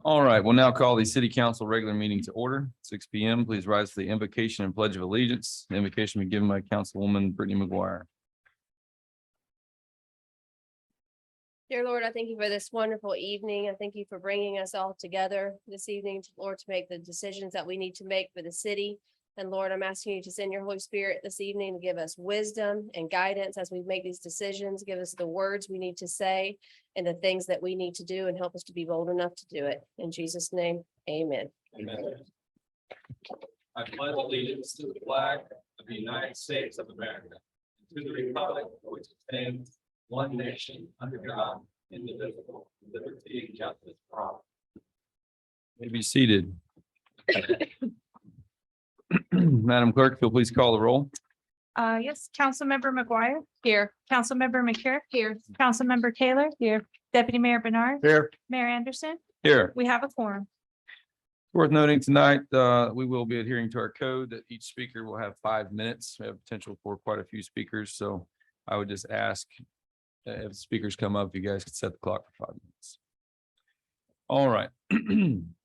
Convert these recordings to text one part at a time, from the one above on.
All right, we'll now call the city council regular meeting to order, 6 p.m. Please rise for the invocation and pledge of allegiance. The invocation will be given by Councilwoman Brittany McGuire. Dear Lord, I thank you for this wonderful evening. I thank you for bringing us all together this evening, Lord, to make the decisions that we need to make for the city. And Lord, I'm asking you to send your Holy Spirit this evening to give us wisdom and guidance as we make these decisions. Give us the words we need to say and the things that we need to do, and help us to be bold enough to do it. In Jesus' name, amen. Amen. I pledge allegiance to the flag of the United States of America, to the republic for which it stands, one nation, under God, indivisible, with liberty and justice for all. May be seated. Madam Clerk, if you'll please call the roll. Yes, Councilmember McGuire. Here. Councilmember McCure. Here. Councilmember Taylor. Here. Deputy Mayor Bernard. Here. Mayor Anderson. Here. We have a quorum. Worth noting tonight, we will be adhering to our code that each speaker will have 5 minutes. We have potential for quite a few speakers, so I would just ask if speakers come up, you guys could set the clock for 5 minutes. All right.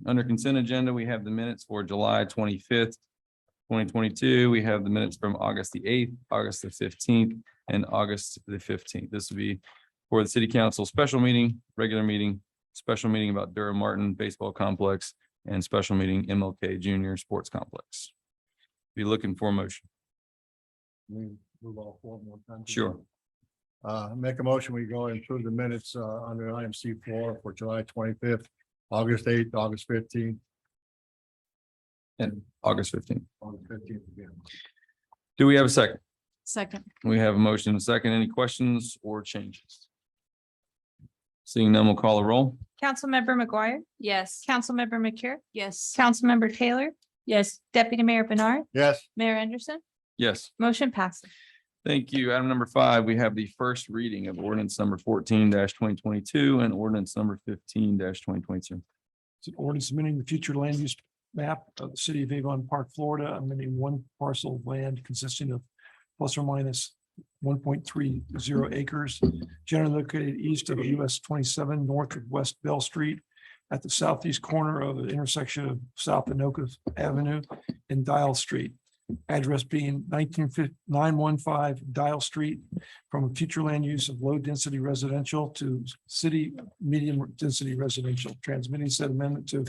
Under consent agenda, we have the minutes for July 25th, 2022. We have the minutes from August the 8th, August the 15th, and August the 15th. This will be for the city council special meeting, regular meeting, special meeting about Durham Martin Baseball Complex, and special meeting MLK Junior Sports Complex. Be looking for a motion. We move all 4 more times. Sure. Make a motion, we go and approve the minutes under item C4 for July 25th, August 8th, August 15th, And August 15th. August 15th again. Do we have a second? Second. We have a motion and a second. Any questions or changes? Seeing none, we'll call a roll. Councilmember McGuire. Yes. Councilmember McCure. Yes. Councilmember Taylor. Yes. Deputy Mayor Bernard. Yes, Mayor Anderson. Yes. Motion passes. Thank you. Item number 5, we have the first reading of ordinance number 14-2022 and ordinance number 15-2022. It's an ordinance amending the future land use map of the city of Avon Park, Florida, amending one parcel of land consisting of plus or minus 1.30 acres, generally located east of US 27, north of West Bell Street, at the southeast corner of the intersection of South Anoka Avenue and Dial Street. Address being 915 Dial Street, from a future land use of low density residential to city medium density residential. Transmitting said amendment to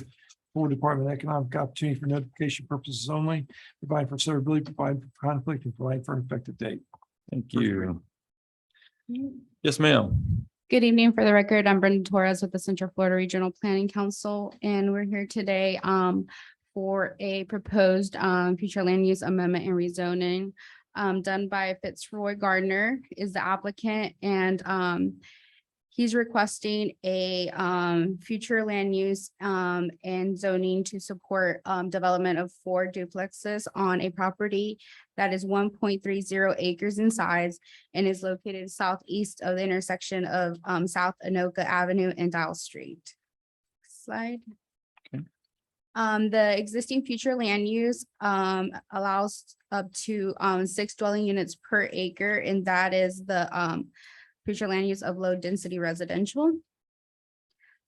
Florida Department of Economic Opportunity for notification purposes only, provide for severability, provide for conflict, and provide for an effective date. Thank you. Yes, ma'am. Good evening. For the record, I'm Brenda Torres with the Central Florida Regional Planning Council, and we're here today for a proposed future land use amendment and rezoning done by Fitzroy Gardner is the applicant, and he's requesting a future land use and zoning to support development of 4 duplexes on a property that is 1.30 acres in size and is located southeast of the intersection of South Anoka Avenue and Dial Street. Slide. Okay. The existing future land use allows up to 6 dwelling units per acre, and that is the future land use of low density residential.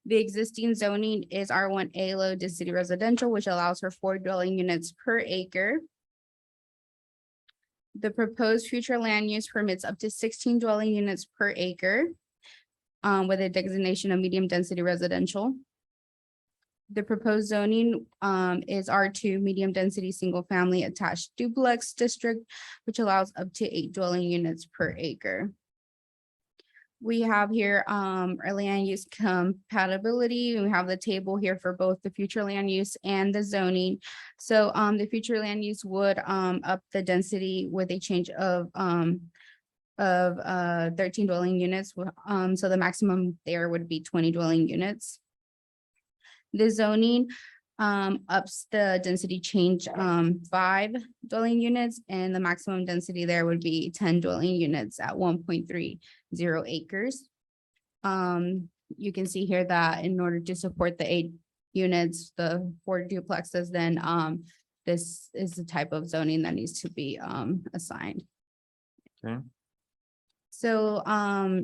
The existing zoning is R1A low density residential, which allows for 4 dwelling units per acre. The proposed future land use permits up to 16 dwelling units per acre with a designation of medium density residential. The proposed zoning is R2 medium density single family attached duplex district, which allows up to 8 dwelling units per acre. We have here our land use compatibility. We have the table here for both the future land use and the zoning. So the future land use would up the density with a change of 13 dwelling units. So the maximum there would be 20 dwelling units. The zoning ups the density change 5 dwelling units, and the maximum density there would be 10 dwelling units at 1.30 acres. You can see here that in order to support the 8 units, the 4 duplexes, then this is the type of zoning that needs to be assigned. Okay. So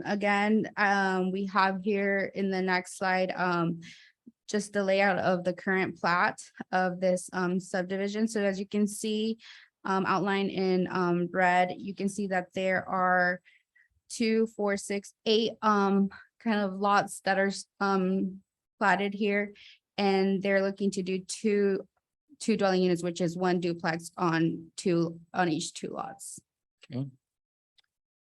again, we have here in the next slide just the layout of the current plat of this subdivision. So as you can see, outlined in red, you can see that there are 2, 4, 6, 8 kind of lots that are platted here. And they're looking to do two dwelling units, which is 1 duplex on each 2 lots. Okay.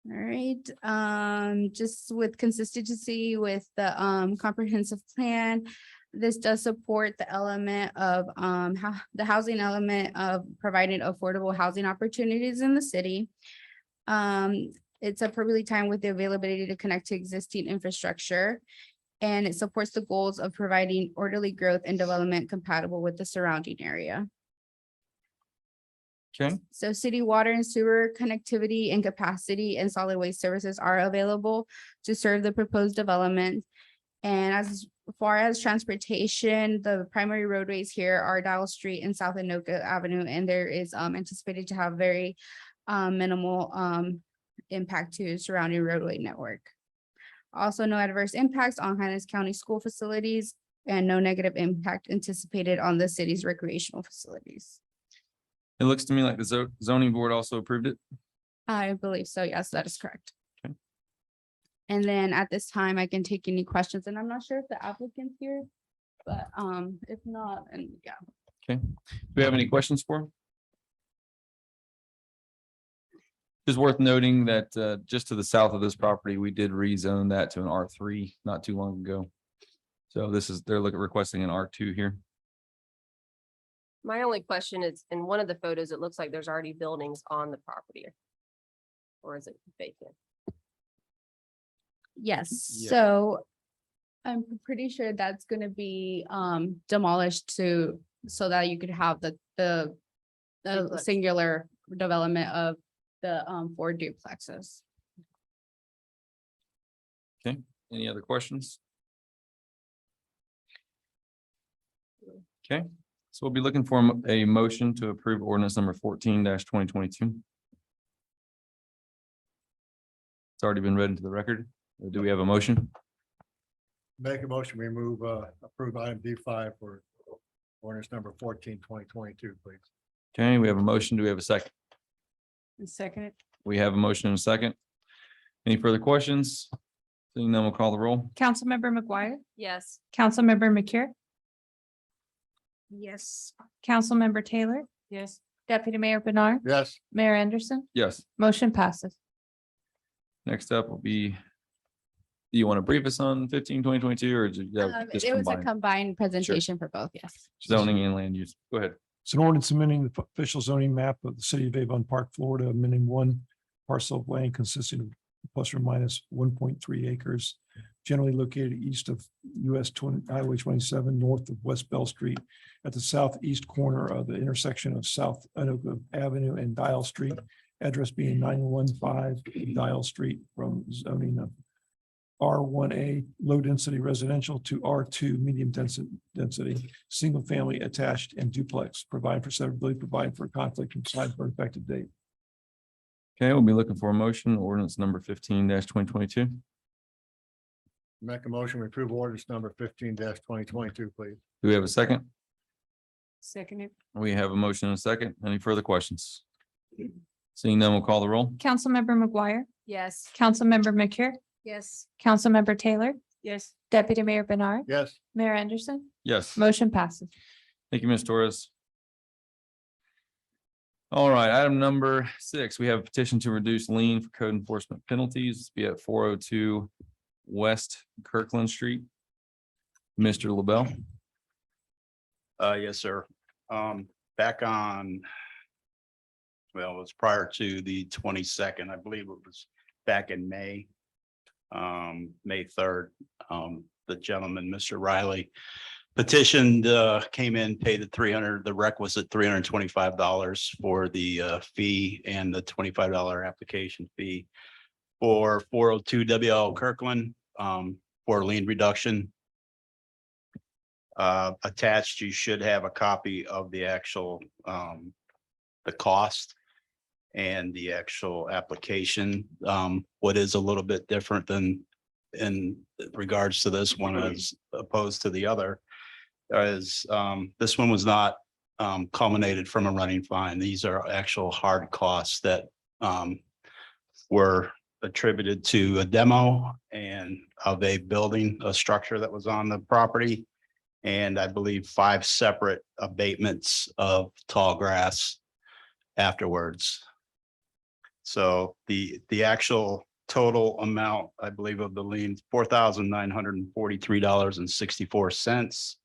All right, just with consistency with the comprehensive plan, this does support the element of the housing element of providing affordable housing opportunities in the city. It's appropriately timed with the availability to connect to existing infrastructure. And it supports the goals of providing orderly growth and development compatible with the surrounding area. Okay, So city water and sewer connectivity and capacity and solid waste services are available to serve the proposed development. And as far as transportation, the primary roadways here are Dial Street and South Anoka Avenue, and there is anticipated to have very minimal impact to surrounding roadway network. Also, no adverse impacts on Hines County school facilities and no negative impact anticipated on the city's recreational facilities. it looks to me like the zoning board also approved it. I believe so. Yes, that is correct. Okay. And then at this time, I can take any questions, and I'm not sure if the applicant's here, but if not, and yeah. Do we have any questions for him? It's worth noting that just to the south of this property, we did rezone that to an R3 not too long ago. So they're requesting an R2 here. My only question is, in one of the photos, it looks like there's already buildings on the property. Or is it vacant? Yes, Yeah. so I'm pretty sure that's gonna be demolished so that you could have the Duplex. singular development of the 4 duplexes. Any other questions? Okay, so we'll be looking for a motion to approve ordinance number 14-2022. It's already been read into the record. Do we have a motion? Make a motion, we approve item D5 for ordinance number 14/2022, please. Okay, we have a motion. Do we have a second? Second. We have a motion and a second. Any further questions? Seeing none, we'll call the roll. Councilmember McGuire, Yes. Councilmember McCure, Yes. Councilmember Taylor, Yes. Deputy Mayor Bernard, Yes, Mayor Anderson, Yes. motion passes. Next up will be, do you want to brief us on 15/2022 or just just It was a combined combined presentation for both, yes. zoning and land use? Go ahead. It's an ordinance amending the official zoning map of the city of Avon Park, Florida, amending 1 parcel of land consisting of plus or minus 1.3 acres, generally located east of Highway 27, north of West Bell Street, at the southeast corner of the intersection of South Anoka Avenue and Dial Street, address being 915 Dial Street, from zoning of R1A low density residential to R2 medium density, single family attached and duplex, provide for severability, provide for conflict and decide for effective date. Okay, we'll be looking for a motion, ordinance number 15-2022. make a motion, we approve ordinance number 15/2022, please. Do we have a second? Second. We have a motion and a second. Any further questions? Seeing none, we'll call the roll. Councilmember McGuire, Yes. Councilmember McCure, Yes. Councilmember Taylor, Yes. Deputy Mayor Bernard, Yes, Mayor Anderson, Yes. motion passes. Thank you, Ms. Torres. All right, item number 6, we have a petition to reduce lien for code enforcement penalties, be at 402 West Kirkland Street. Mr. LaBelle. Yes, sir. Back on. Well, it was prior to the 22nd, I believe it was back in May. May 3rd, the gentleman, Mr. Riley, petitioned, came in, paid the requisite $325 for the fee and the $25 application fee for 402 WL Kirkland, for lien reduction. Attached, you should have a copy of the actual, the cost and the actual application. What is a little bit different than in regards to this one as opposed to the other is, this one was not culminated from a running fine. These are actual hard costs that were attributed to a demo and of a building, a structure that was on the property. And I believe 5 separate abatements of tall grass afterwards. So the actual total amount, I believe, of the lien, $4,943.64.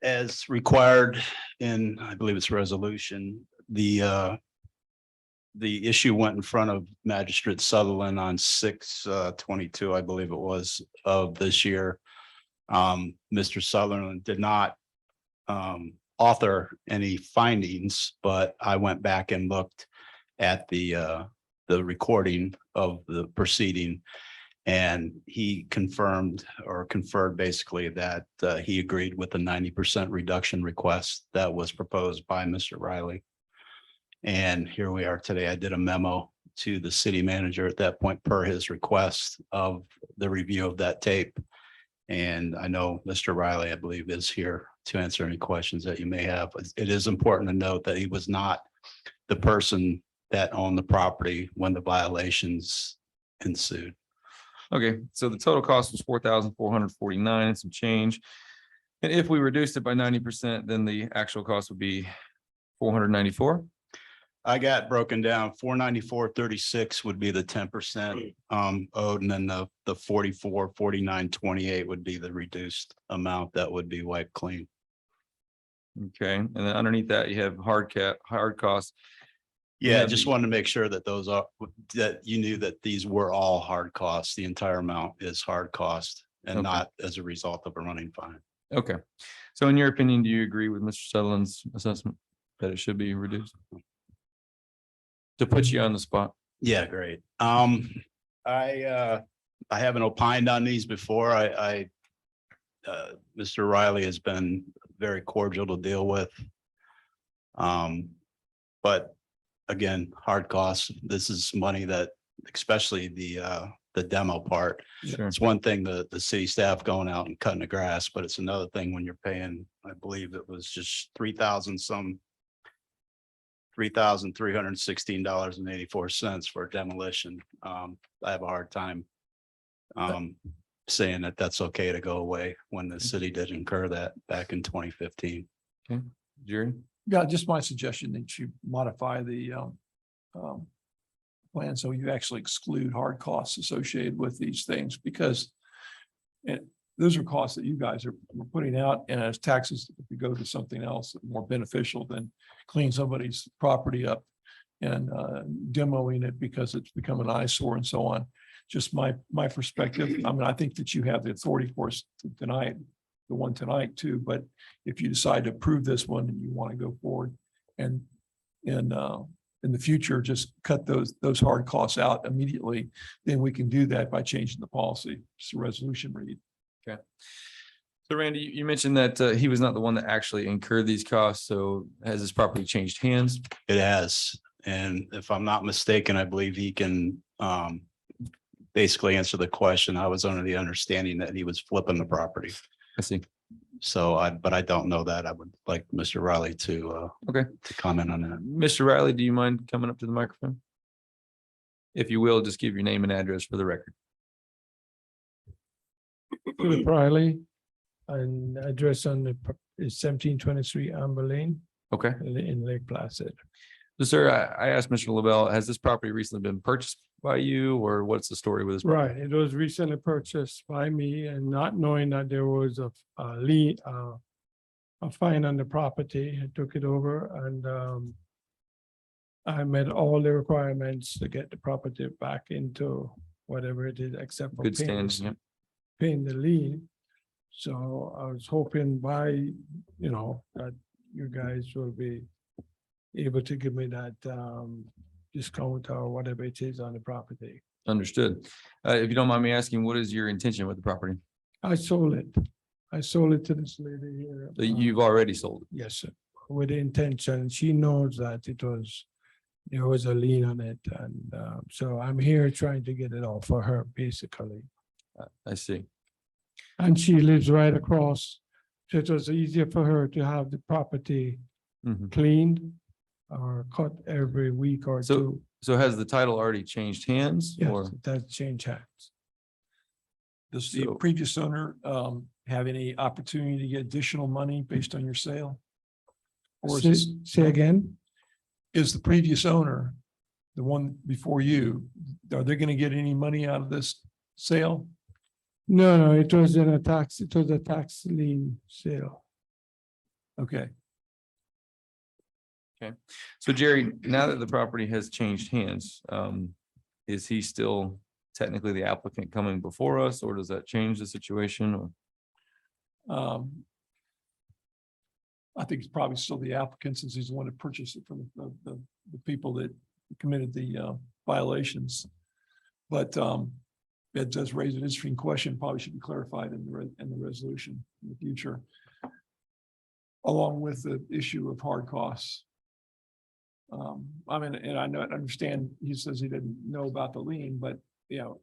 As required in, I believe it's resolution, the issue went in front of Magistrate Sutherland on 6/22, I believe it was, of this year. Mr. Sutherland did not author any findings, but I went back and looked at the recording of the proceeding. And he confirmed or conferred basically that he agreed with the 90% reduction request that was proposed by Mr. Riley. And here we are today. I did a memo to the city manager at that point per his request of the review of that tape. And I know Mr. Riley, I believe, is here to answer any questions that you may have. It is important to note that he was not the person that owned the property when the violations ensued. Okay, so the total cost was $4,449 and some change. And if we reduced it by 90%, then the actual cost would be $494. I got broken down, $494.36 would be the 10% owed, and then the $44.49.28 would be the reduced amount that would be wiped clean. Okay, and then underneath that, you have hard costs. Yeah, Yeah, just the- wanted to make sure that those are, that you knew that these were all hard costs. The entire amount is hard cost and Okay. not as a result of a running fine. Okay, so in your opinion, do you agree with Mr. Sutherland's assessment that it should be reduced? To put you on the spot. Yeah, great. I haven't opined on these before. Mr. Riley has been very cordial to deal with. But again, hard costs. This is money that, especially the demo part. Sure. It's one thing, the city staff going out and cutting the grass, but it's another thing when you're paying, I believe it was just $3,316.84 for demolition. I have a hard time saying that that's okay to go away when the city did incur that back in 2015. Jerry? Yeah, just my suggestion that you modify the plan so you actually exclude hard costs associated with these things, because those are costs that you guys are putting out, and as taxes, if you go to something else more beneficial than clean somebody's property up and demoing it because it's become an eyesore and so on. Just my perspective. I mean, I think that you have the authority for us tonight, the one tonight too, but if you decide to approve this one and you want to go forward and in the future, just cut those hard costs out immediately, then we can do that by changing the policy. Just a resolution read. Okay. So Randy, you mentioned that he was not the one that actually incurred these costs. So has this property changed hands? It has, and if I'm not mistaken, I believe he can basically answer the question. I was under the understanding that he was flipping the property. I see. So but I don't know that. I would like Mr. Riley to Okay. to comment on that. Mr. Riley, do you mind coming up to the microphone? If you will, just give your name and address for the record. Philip Riley, and address on the is 1723 Amber Lane Okay. in Lake Placid. So sir, I asked Mr. LaBelle, has this property recently been purchased by you, or what's the story with this? property? Right, it was recently purchased by me, and not knowing that there was a lien, a fine on the property, I took it over, and I met all the requirements to get the property back into whatever it is, except for Good standing, yeah. paying the lien. So I was hoping by, that you guys will be able to give me that discount or whatever it is on the property. Understood. If you don't mind me asking, what is your intention with the property? I sold it. I sold it to this lady here. So you've already sold it. Yes, sir. With the intention, she knows that there was a lien on it, and so I'm here trying to get it off for her, basically. I see. And she lives right across. So it was easier for her to have the property Mhm. cleaned or cut every week or So- two. So has the title already changed hands Yes, or? that change hands. Does the So- previous owner have any opportunity to get additional money based on your sale? Or is this, Say again? is the previous owner, the one before you, are they gonna get any money out of this sale? No, it was a tax lien sale. Okay, So Jerry, now that the property has changed hands, is he still technically the applicant coming before us, or does that change the situation? Or um. I think it's probably still the applicant since he's the one that purchased it from the people that committed the violations. But it does raise an interesting question, probably should be clarified in the resolution in the future. Along with the issue of hard costs. I mean, and I understand, he says he didn't know about the lien, but you know,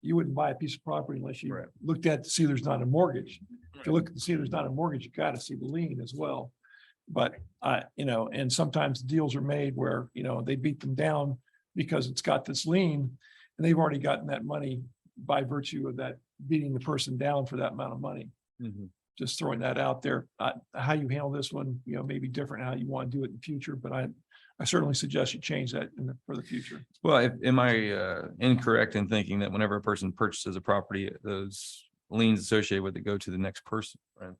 you wouldn't buy a piece of property unless you Right. looked at to see there's not a mortgage. If you look to see there's not a mortgage, you got to see the lien as well. But you know, and sometimes deals are made where, you know, they beat them down because it's got this lien and they've already gotten that money by virtue of that beating the person down for that amount of money. Mhm. Just throwing that out there. How you handle this one, you know, may be different how you want to do it in the future, but I certainly suggest you change that for the future. Well, am I incorrect in thinking that whenever a person purchases a property, those liens associated with it go to the next person, right?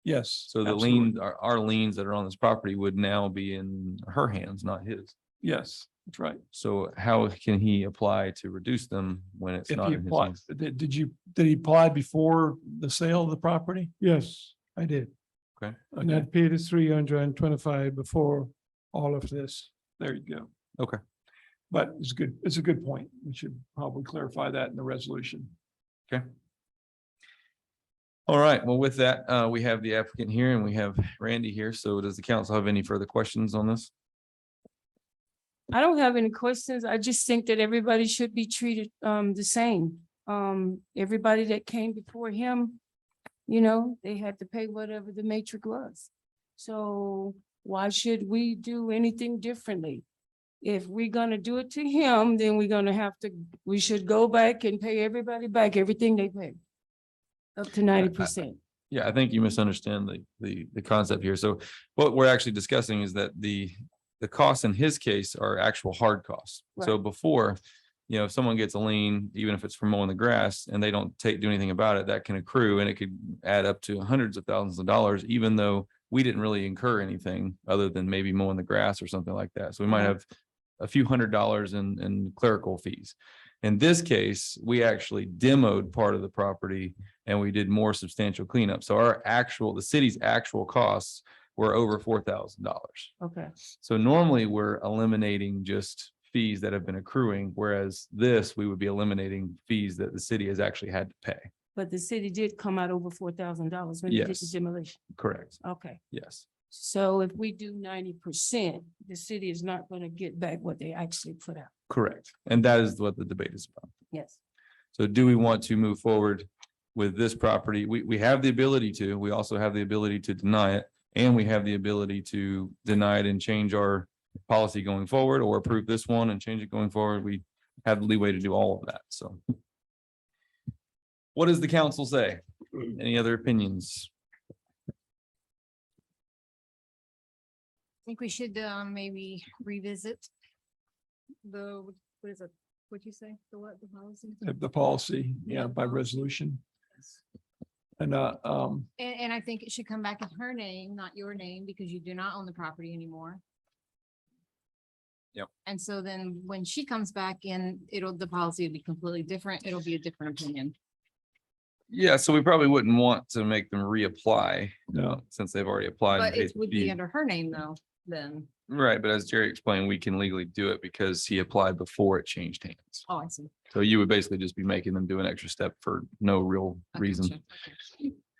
Yes. So the absolutely. lien, our liens that are on this property would now be in her hands, not his. Yes, that's right. So how can he apply to reduce them when it's If not he in his applied, hands? did he apply before the sale of the property? Yes, I did. Okay. And I paid the 325 before all of this. There you go. Okay. But it's a good point. We should probably clarify that in the resolution. Okay. All right. Well, with that, we have the applicant here and we have Randy here. So does the council have any further questions on this? I don't have any questions. I just think that everybody should be treated the same. Everybody that came before him, you know, they had to pay whatever the matrix was. So why should we do anything differently? If we're gonna do it to him, then we should go back and pay everybody back everything they paid. Up to 90%. Yeah, I think you misunderstand the concept here. So what we're actually discussing is that the costs in his case are actual hard costs. So before, you know, if someone gets a lien, even if it's for mowing the grass and they don't do anything about it, that can accrue and it could add up to hundreds of thousands of dollars, even though we didn't really incur anything other than maybe mowing the grass or something like that. So we might have a few $100s in clerical fees. In this case, we actually demoed part of the property and we did more substantial cleanup. So the city's actual costs were over $4,000. Okay. So normally we're eliminating just fees that have been accruing, whereas this, we would be eliminating fees that the city has actually had to pay. But the city did come out over $4,000 when they did the Yes. demolition. Correct. Okay. Yes. So if we do 90%, the city is not gonna get back what they actually put out. Correct. And that is what the debate is about. Yes. So do we want to move forward with this property? We have the ability to, we also have the ability to deny it. And we have the ability to deny it and change our policy going forward, or approve this one and change it going forward. We have the leeway to do all of that. So what does the council say? Any other opinions? I think we should maybe revisit the, what is it, what'd you say, the policy? The policy, yeah, by resolution. And And I think it should come back in her name, not your name, because you do not own the property anymore. Yep. And so then when she comes back in, the policy will be completely different. It'll be a different opinion. Yeah, so we probably wouldn't want to make them reapply, No. since they've already applied. and But it paid the would be fee. under her name though, then. Right, but as Jerry explained, we can legally do it because he applied before it changed hands. Oh, I see. So you would basically just be making them do an extra step for no real I reason. gotcha.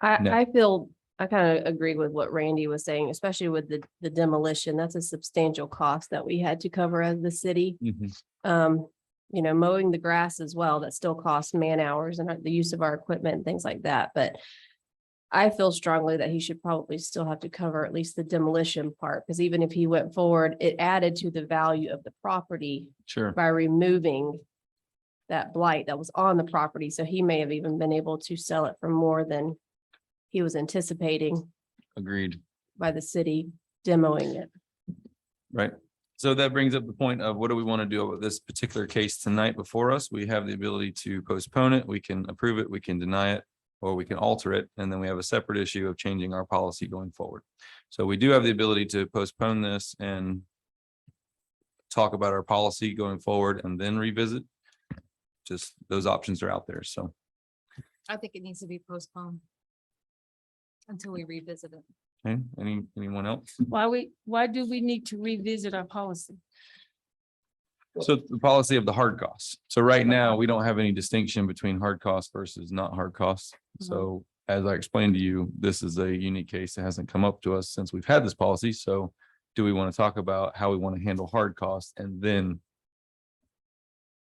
Okay. No. I feel, I kind of agree with what Randy was saying, especially with the demolition. That's a substantial cost that we had to cover as the city. Mhm. mowing the grass as well, that still costs man hours and the use of our equipment and things like that, but I feel strongly that he should probably still have to cover at least the demolition part, because even if he went forward, it added to the value of the property Sure. by removing that blight that was on the property. So he may have even been able to sell it for more than he was anticipating Agreed. by the city demoing it. Right. So that brings up the point of what do we want to do with this particular case tonight before us? We have the ability to postpone it. We can approve it, we can deny it, or we can alter it. And then we have a separate issue of changing our policy going forward. So we do have the ability to postpone this and talk about our policy going forward and then revisit. Just those options are out there. So I think it needs to be postponed until we revisit it. okay, anyone else? Why do we need to revisit our policy? So the policy of the hard costs. So right now, we don't have any distinction between hard costs versus not hard costs. So as I explained to you, this is a unique case that hasn't come up to us since we've had this policy. So do we want to talk about how we want to handle hard costs and then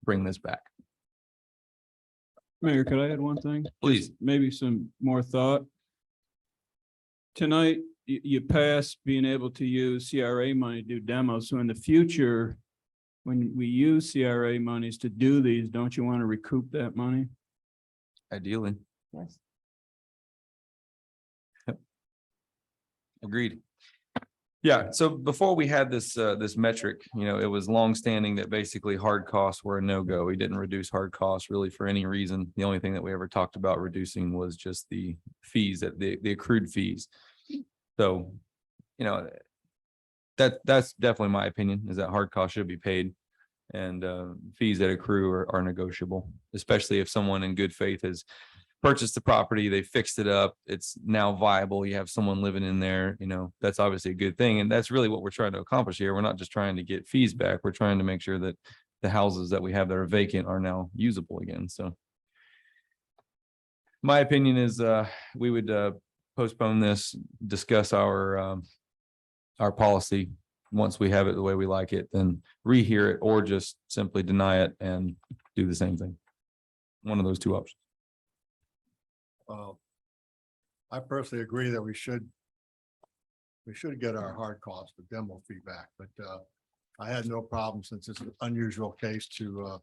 bring this back? Mayor, could I add one thing? Please. Maybe some more thought. Tonight, you passed being able to use CRA money to do demos. So in the future, when we use CRA monies to do these, don't you want to recoup that money? Ideally. Yes. Agreed. Yeah, so before we had this this metric, it was longstanding that basically hard costs were a no-go. We didn't reduce hard costs really for any reason. The only thing that we ever talked about reducing was just the fees, that the accrued fees. So, that's definitely my opinion, is that hard costs should be paid. And fees that accrue are negotiable, especially if someone in good faith has purchased the property, they fixed it up, it's now viable, you have someone living in there, that's obviously a good thing. And that's really what we're trying to accomplish here. We're not just trying to get fees back. We're trying to make sure that the houses that we have that are vacant are now usable again. So my opinion is we would postpone this, discuss our policy. Once we have it the way we like it, then rehear it or just simply deny it and do the same thing. One of those two options. I personally agree that we should get our hard cost, the demo feedback, but I had no problem, since it's an unusual case, to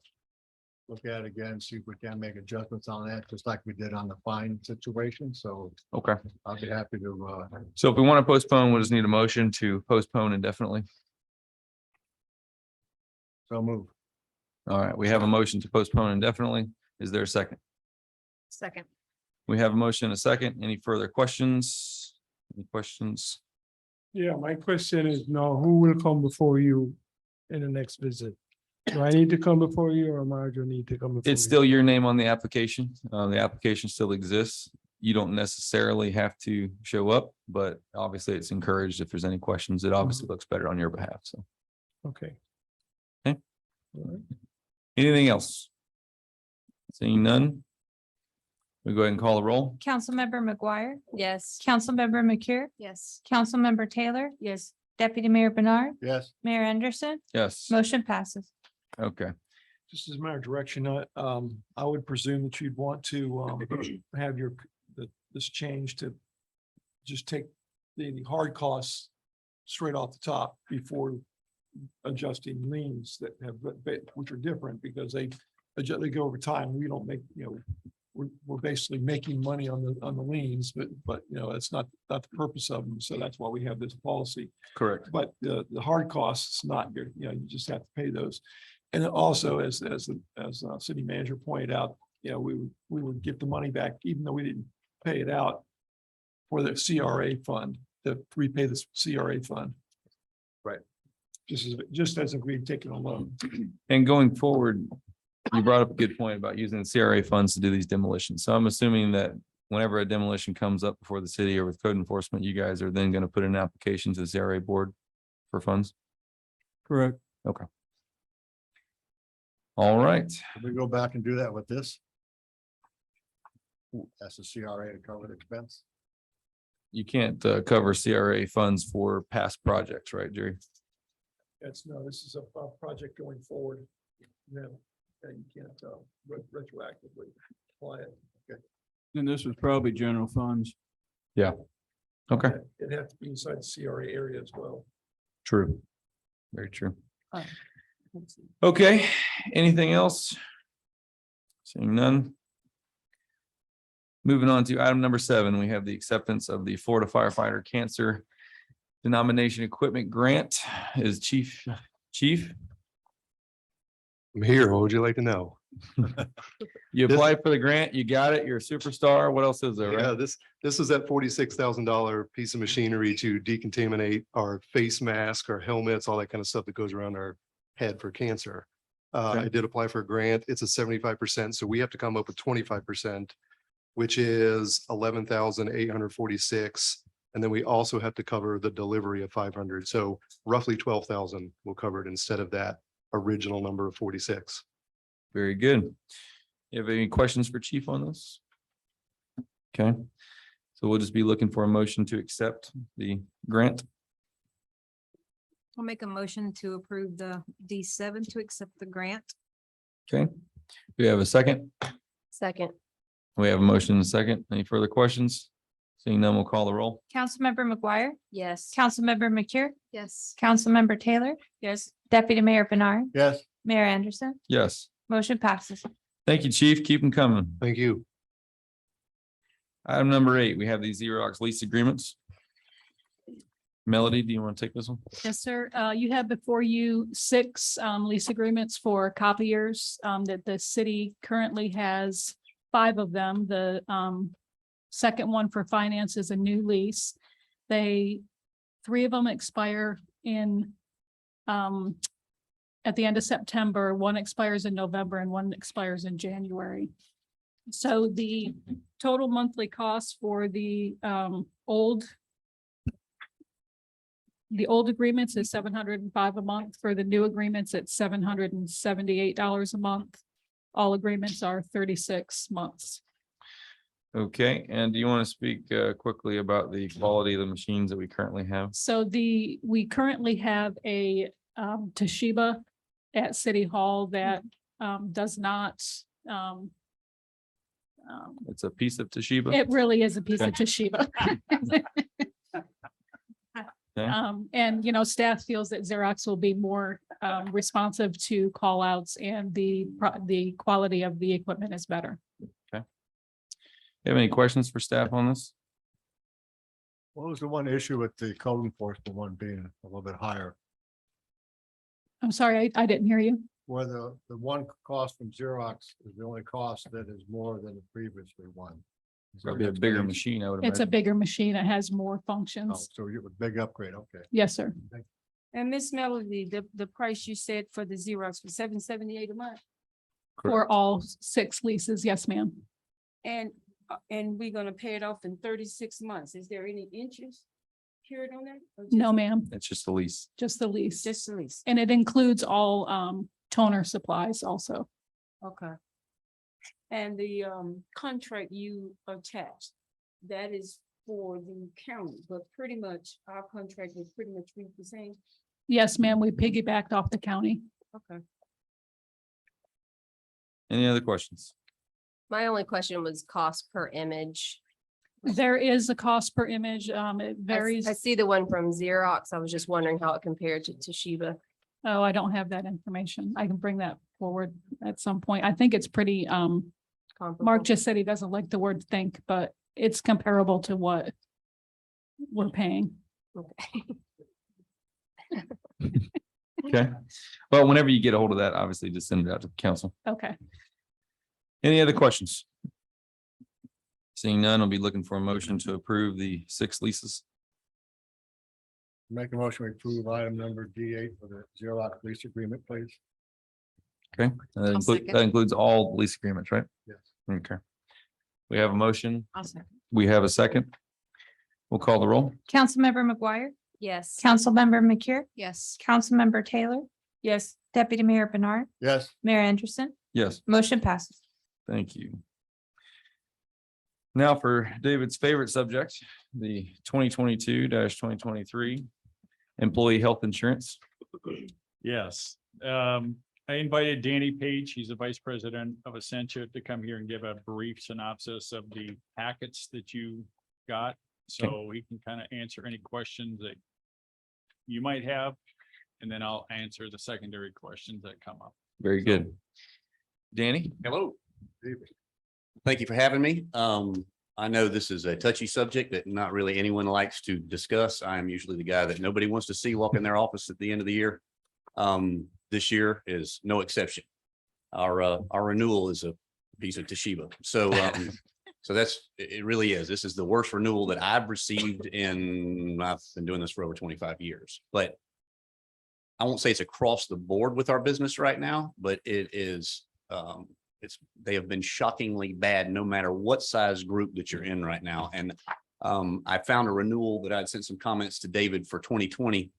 look at it again, see if we can make adjustments on that, just like we did on the fine situation. So Okay. I'll be happy to So if we want to postpone, we'll just need a motion to postpone indefinitely. so move. All right, we have a motion to postpone indefinitely. Is there a second? Second. We have a motion and a second. Any further questions? Any questions? Yeah, my question is now, who will come before you in the next visit? Do I need to come before you, or Marjorie need to come before you? It's still your name on the application. The application still exists. You don't necessarily have to show up, but obviously it's encouraged if there's any questions. It obviously looks better on your behalf, so. Okay. Okay. All right. Anything else? Seeing none? We go ahead and call the roll. Councilmember McGuire, Yes. Councilmember McCure, Yes. Councilmember Taylor, Yes. Deputy Mayor Bernard, Yes, Mayor Anderson, Yes, motion passes. okay. Just as a matter of direction, I would presume that you'd want to have this change to just take the hard costs straight off the top before adjusting liens that have, which are different because they go over time. We don't make, we're basically making money on the liens, but it's not the purpose of them. So that's why we have this policy. Correct. But the hard costs, not you just have to pay those. And then also, as city manager pointed out, we would get the money back, even though we didn't pay it out for the CRA fund, to repay the CRA fund. Right. Just as agreed, taking a loan. And going forward, you brought up a good point about using the CRA funds to do these demolitions. So I'm assuming that whenever a demolition comes up before the city or with code enforcement, you guys are then going to put an application to the CRA board for funds? Correct. Okay. All right. can we go back and do that with this? That's the CRA to cover the expense. You can't cover CRA funds for past projects, right, Jerry? This is a project going forward. You can't retroactively apply it. And this was probably general funds. Okay, It had to be inside the CRA area as well. true. Very true. Oh. Okay, anything else? Seeing none. Moving on to item number 7, we have the acceptance of the Florida Firefighter Cancer Denomination Equipment Grant. Is Chief? I'm here. What would you like to know? You This- applied for the grant, you got it, you're a superstar. What else is there, Yeah, right? this is that $46,000 piece of machinery to decontaminate our face mask, our helmets, all that kind of stuff that goes around our head for cancer. Okay. I did apply for a grant. It's a 75%, so we have to come up with 25%, which is 11,846. And then we also have to cover the delivery of 500. So roughly 12,000 will cover it instead of that original number of 46. Very good. You have any questions for Chief on this? Okay, so we'll just be looking for a motion to accept the grant. I'll make a motion to approve the D7 to accept the grant. Okay, do we have a second? Second, We have a motion and a second. Any further questions? Seeing none, we'll call the roll. Councilmember McGuire, yes. Councilmember McCure, Yes. Councilmember Taylor, Yes, Deputy Mayor Bernard, Yes, Mayor Anderson, Yes, motion passes. thank you, Chief. Keep them coming. Thank you. Item number 8, we have these Xerox lease agreements. Melody, do you want to take this one? Yes, sir. You have before you 6 lease agreements for copiers that the city currently has 5 of them. The second one for finance is a new lease. 3 of them expire in at the end of September. 1 expires in November and 1 expires in January. So the total monthly cost for the old agreements is $705 a month. For the new agreements, it's $778 a month. All agreements are 36 months. Okay, and do you want to speak quickly about the quality of the machines that we currently have? So we currently have a Toshiba at City Hall that does not. It's a piece of Toshiba. It really is a piece of Toshiba. Okay. And staff feels that Xerox will be more responsive to call outs and the quality of the equipment is better. You have any questions for staff on this? what was the one issue with the code enforcement one being a little bit higher? I'm sorry, I didn't hear you. Where the one cost from Xerox is the only cost that is more than the previously one. Is there Probably a an bigger explanation? machine, I would It's a imagine. bigger machine. It has more Oh, functions. so you would big upgrade, okay. Yes, sir. and Miss Melody, the price you said for the Xerox was $778 a month. For all 6 leases. Yes, ma'am. And we're gonna pay it off in 36 months. Is there any interest period on that? Or No, ma'am, It's just a lease. just the lease. Just the lease. And it includes all toner supplies also. Okay. And the contract you attached, that is for the county, but pretty much our contract is pretty much read the same. Yes, ma'am, we piggybacked off the county. Okay. Any other questions? My only question was cost per image. There is a cost per image. It I varies. see the one from Xerox. I was just wondering how it compared to Toshiba. Oh, I don't have that information. I can bring that forward at some point. I think it's pretty, Comparable. Mark just said he doesn't like the word think, but it's comparable to what we're paying. Okay. Okay. Well, whenever you get a hold of that, obviously just send it out to the council. Okay. Any other questions? Seeing none, I'll be looking for a motion to approve the 6 leases. Make a motion to approve item number D8 for the Xerox lease agreement, please. Okay, I'll second. that includes all lease agreements, right? Yes. Okay. We have a motion. I'll second. We have a second. We'll call the roll. Councilmember McGuire, Yes. Councilmember McCure, Yes. Councilmember Taylor, Yes, Deputy Mayor Bernard, Yes, Mayor Anderson, Yes, motion passes. thank you. Now for David's favorite subject, the 2022-2023 employee health insurance. Yes, I invited Danny Page, he's the vice president of Essentia, to come here and give a brief synopsis of the packets that you got. So he can kind of answer any questions that you might have, and then I'll answer the secondary questions that come up. Very good. Danny? Hello. Thank you for having me. I know this is a touchy subject that not really anyone likes to discuss. I am usually the guy that nobody wants to see walk in their office at the end of the year. This year is no exception. Our renewal is a piece of Toshiba. So, so it really is. This is the worst renewal that I've received I've been doing this for over 25 years, but I won't say it's across the board with our business right now, but it is, they have been shockingly bad, no matter what size group that you're in right now. And I found a renewal that I'd sent some comments to David for 2020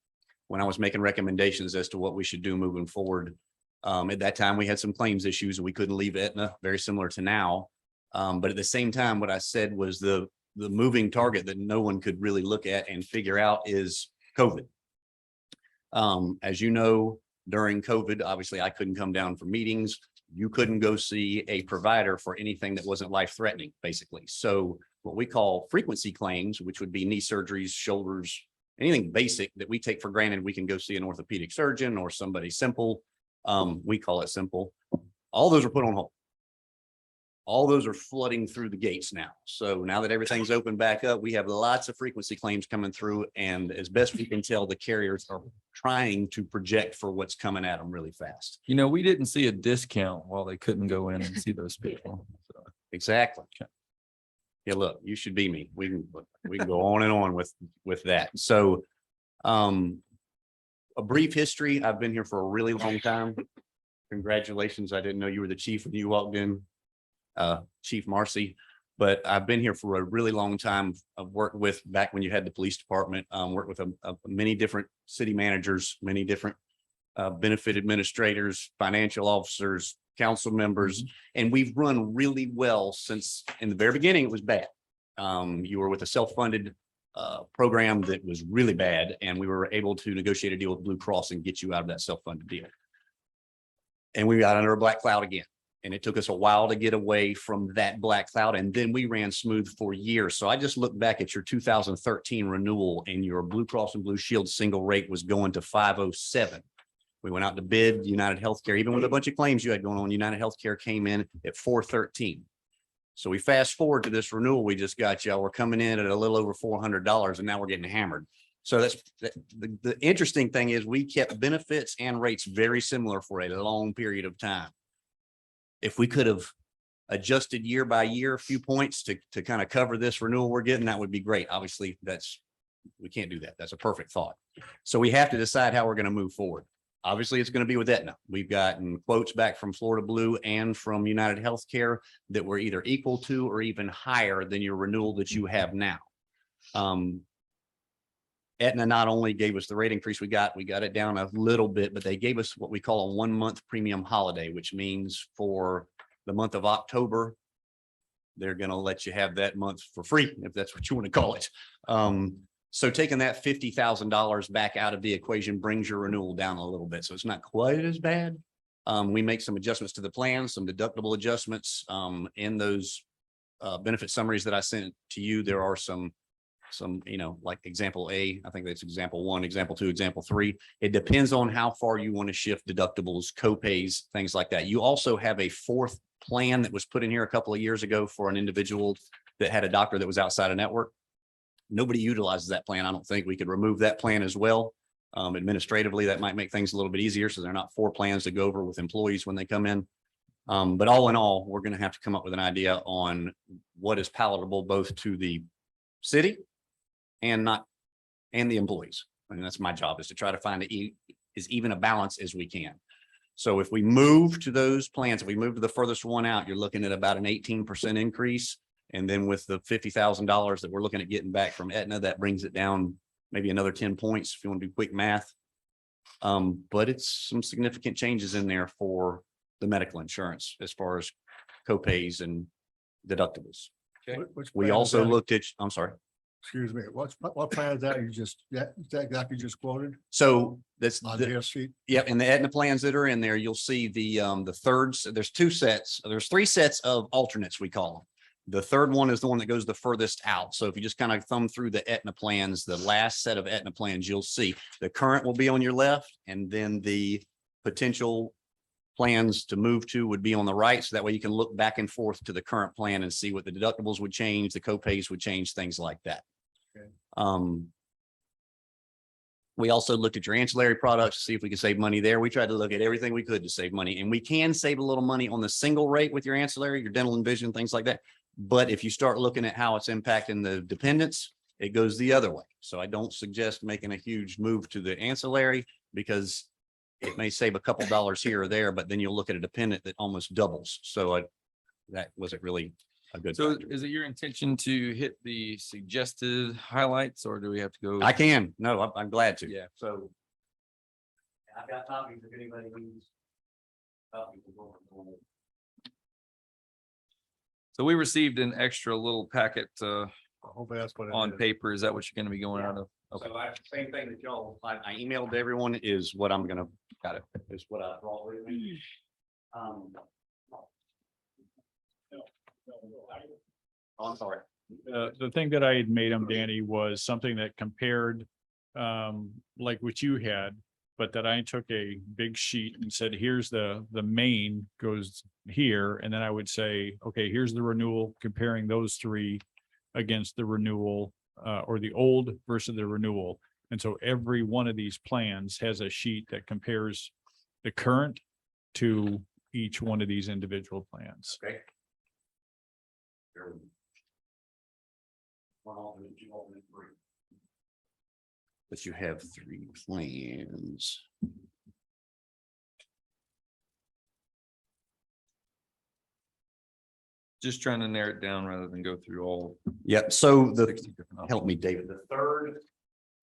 when I was making recommendations as to what we should do moving forward. At that time, we had some claims issues and we couldn't leave Aetna, very similar to now. But at the same time, what I said was the moving target that no one could really look at and figure out is COVID. As you know, during COVID, obviously I couldn't come down for meetings. You couldn't go see a provider for anything that wasn't life-threatening, basically. So what we call frequency claims, which would be knee surgeries, shoulders, anything basic that we take for granted, we can go see an orthopedic surgeon or somebody simple. We call it simple. All those are put on hold. All those are flooding through the gates now. So now that everything's opened back up, we have lots of frequency claims coming through. And as best we can tell, the carriers are trying to project for what's coming at them really fast. You know, we didn't see a discount while they couldn't go in and see those people. So. Exactly. Yeah, look, you should be me. We can go on and on with that. So a brief history. I've been here for a really long time. Congratulations. I didn't know you were the chief when you walked in. Chief Marcy, but I've been here for a really long time. I've worked with back when you had the police department, worked with many different city managers, many different benefit administrators, financial officers, council members, and we've run really well since in the very beginning. It was bad. You were with a self-funded program that was really bad, and we were able to negotiate a deal with Blue Cross and get you out of that self-funded deal. And we got under a black cloud again. And it took us a while to get away from that black cloud. And then we ran smooth for years. So I just looked back at your 2013 renewal and your Blue Cross and Blue Shield single rate was going to 507. We went out to bid. United Healthcare, even with a bunch of claims you had going on, United Healthcare came in at 413. So we fast forward to this renewal we just got, y'all. We're coming in at a little over $400 and now we're getting hammered. So that's the interesting thing is we kept benefits and rates very similar for a long period of time. If we could have adjusted year by year, a few points to kind of cover this renewal we're getting, that would be great. Obviously, we can't do that. That's a perfect thought. So we have to decide how we're going to move forward. Obviously, it's going to be with Aetna. We've gotten quotes back from Florida Blue and from United Healthcare that were either equal to or even higher than your renewal that you have now. Aetna not only gave us the rate increase we got it down a little bit, but they gave us what we call a 1-month premium holiday, which means for the month of October, they're going to let you have that month for free, if that's what you want to call it. So taking that $50,000 back out of the equation brings your renewal down a little bit. So it's not quite as bad. We make some adjustments to the plan, some deductible adjustments in those benefit summaries that I sent to you. There are some, like example A, I think that's example 1, example 2, example 3. It depends on how far you want to shift deductibles, co-pays, things like that. You also have a 4th plan that was put in here a couple of years ago for an individual that had a doctor that was outside of network. Nobody utilizes that plan. I don't think we could remove that plan as well. Administratively, that might make things a little bit easier. So they're not 4 plans to go over with employees when they come in. But all in all, we're going to have to come up with an idea on what is palatable both to the city and the employees. And that's my job, is to try to find as even a balance as we can. So if we move to those plans, if we move to the furthest one out, you're looking at about an 18% increase. And then with the $50,000 that we're looking at getting back from Aetna, that brings it down maybe another 10 points if you want to do quick math. But it's some significant changes in there for the medical insurance as far as co-pays and deductibles. Okay. Which We plan is also that? looked at, I'm sorry. Excuse me, what plan is that you just, that you just quoted So that's on the, this sheet? yep, in the Aetna plans that are in there, you'll see the thirds, there's there's three sets of alternates, we call them. The third one is the one that goes the furthest out. So if you just kind of thumb through the Aetna plans, the last set of Aetna plans, you'll see the current will be on your left, and then the potential plans to move to would be on the right. So that way you can look back and forth to the current plan and see what the deductibles would change, the co-pays would change, things like that. Okay. We also looked at your ancillary products to see if we could save money there. We tried to look at everything we could to save money, and we can save a little money on the single rate with your ancillary, your dental and vision, things like that. But if you start looking at how it's impacting the dependents, it goes the other way. So I don't suggest making a huge move to the ancillary, because it may save a couple dollars here or there, but then you'll look at a dependent that almost doubles. So that wasn't really a good. So factor. is it your intention to hit the suggested highlights, or do we have to go? I can. No, I'm glad to. Yeah. So I've got copies if anybody needs. copies of what we're doing. So we received an extra little packet Hopefully that's what. it on is. paper. Is that what you're going to be going out of? Okay. So same thing that y'all, I emailed to everyone is what I'm gonna, Got it. is what I brought with me. Oh, I'm sorry. The thing that I had made them, Danny, was something that compared like what you had, but that I took a big sheet and said, here's the main goes here. And then I would say, okay, here's the renewal, comparing those three against the renewal or the old versus the renewal. And so every one of these plans has a sheet that compares the current to each one of these individual plans. Okay. One alternate, two alternate, three. But you have three plans. Just trying to narrow it down rather than go through all. Yep, so 60 the, different options. help me, David, the third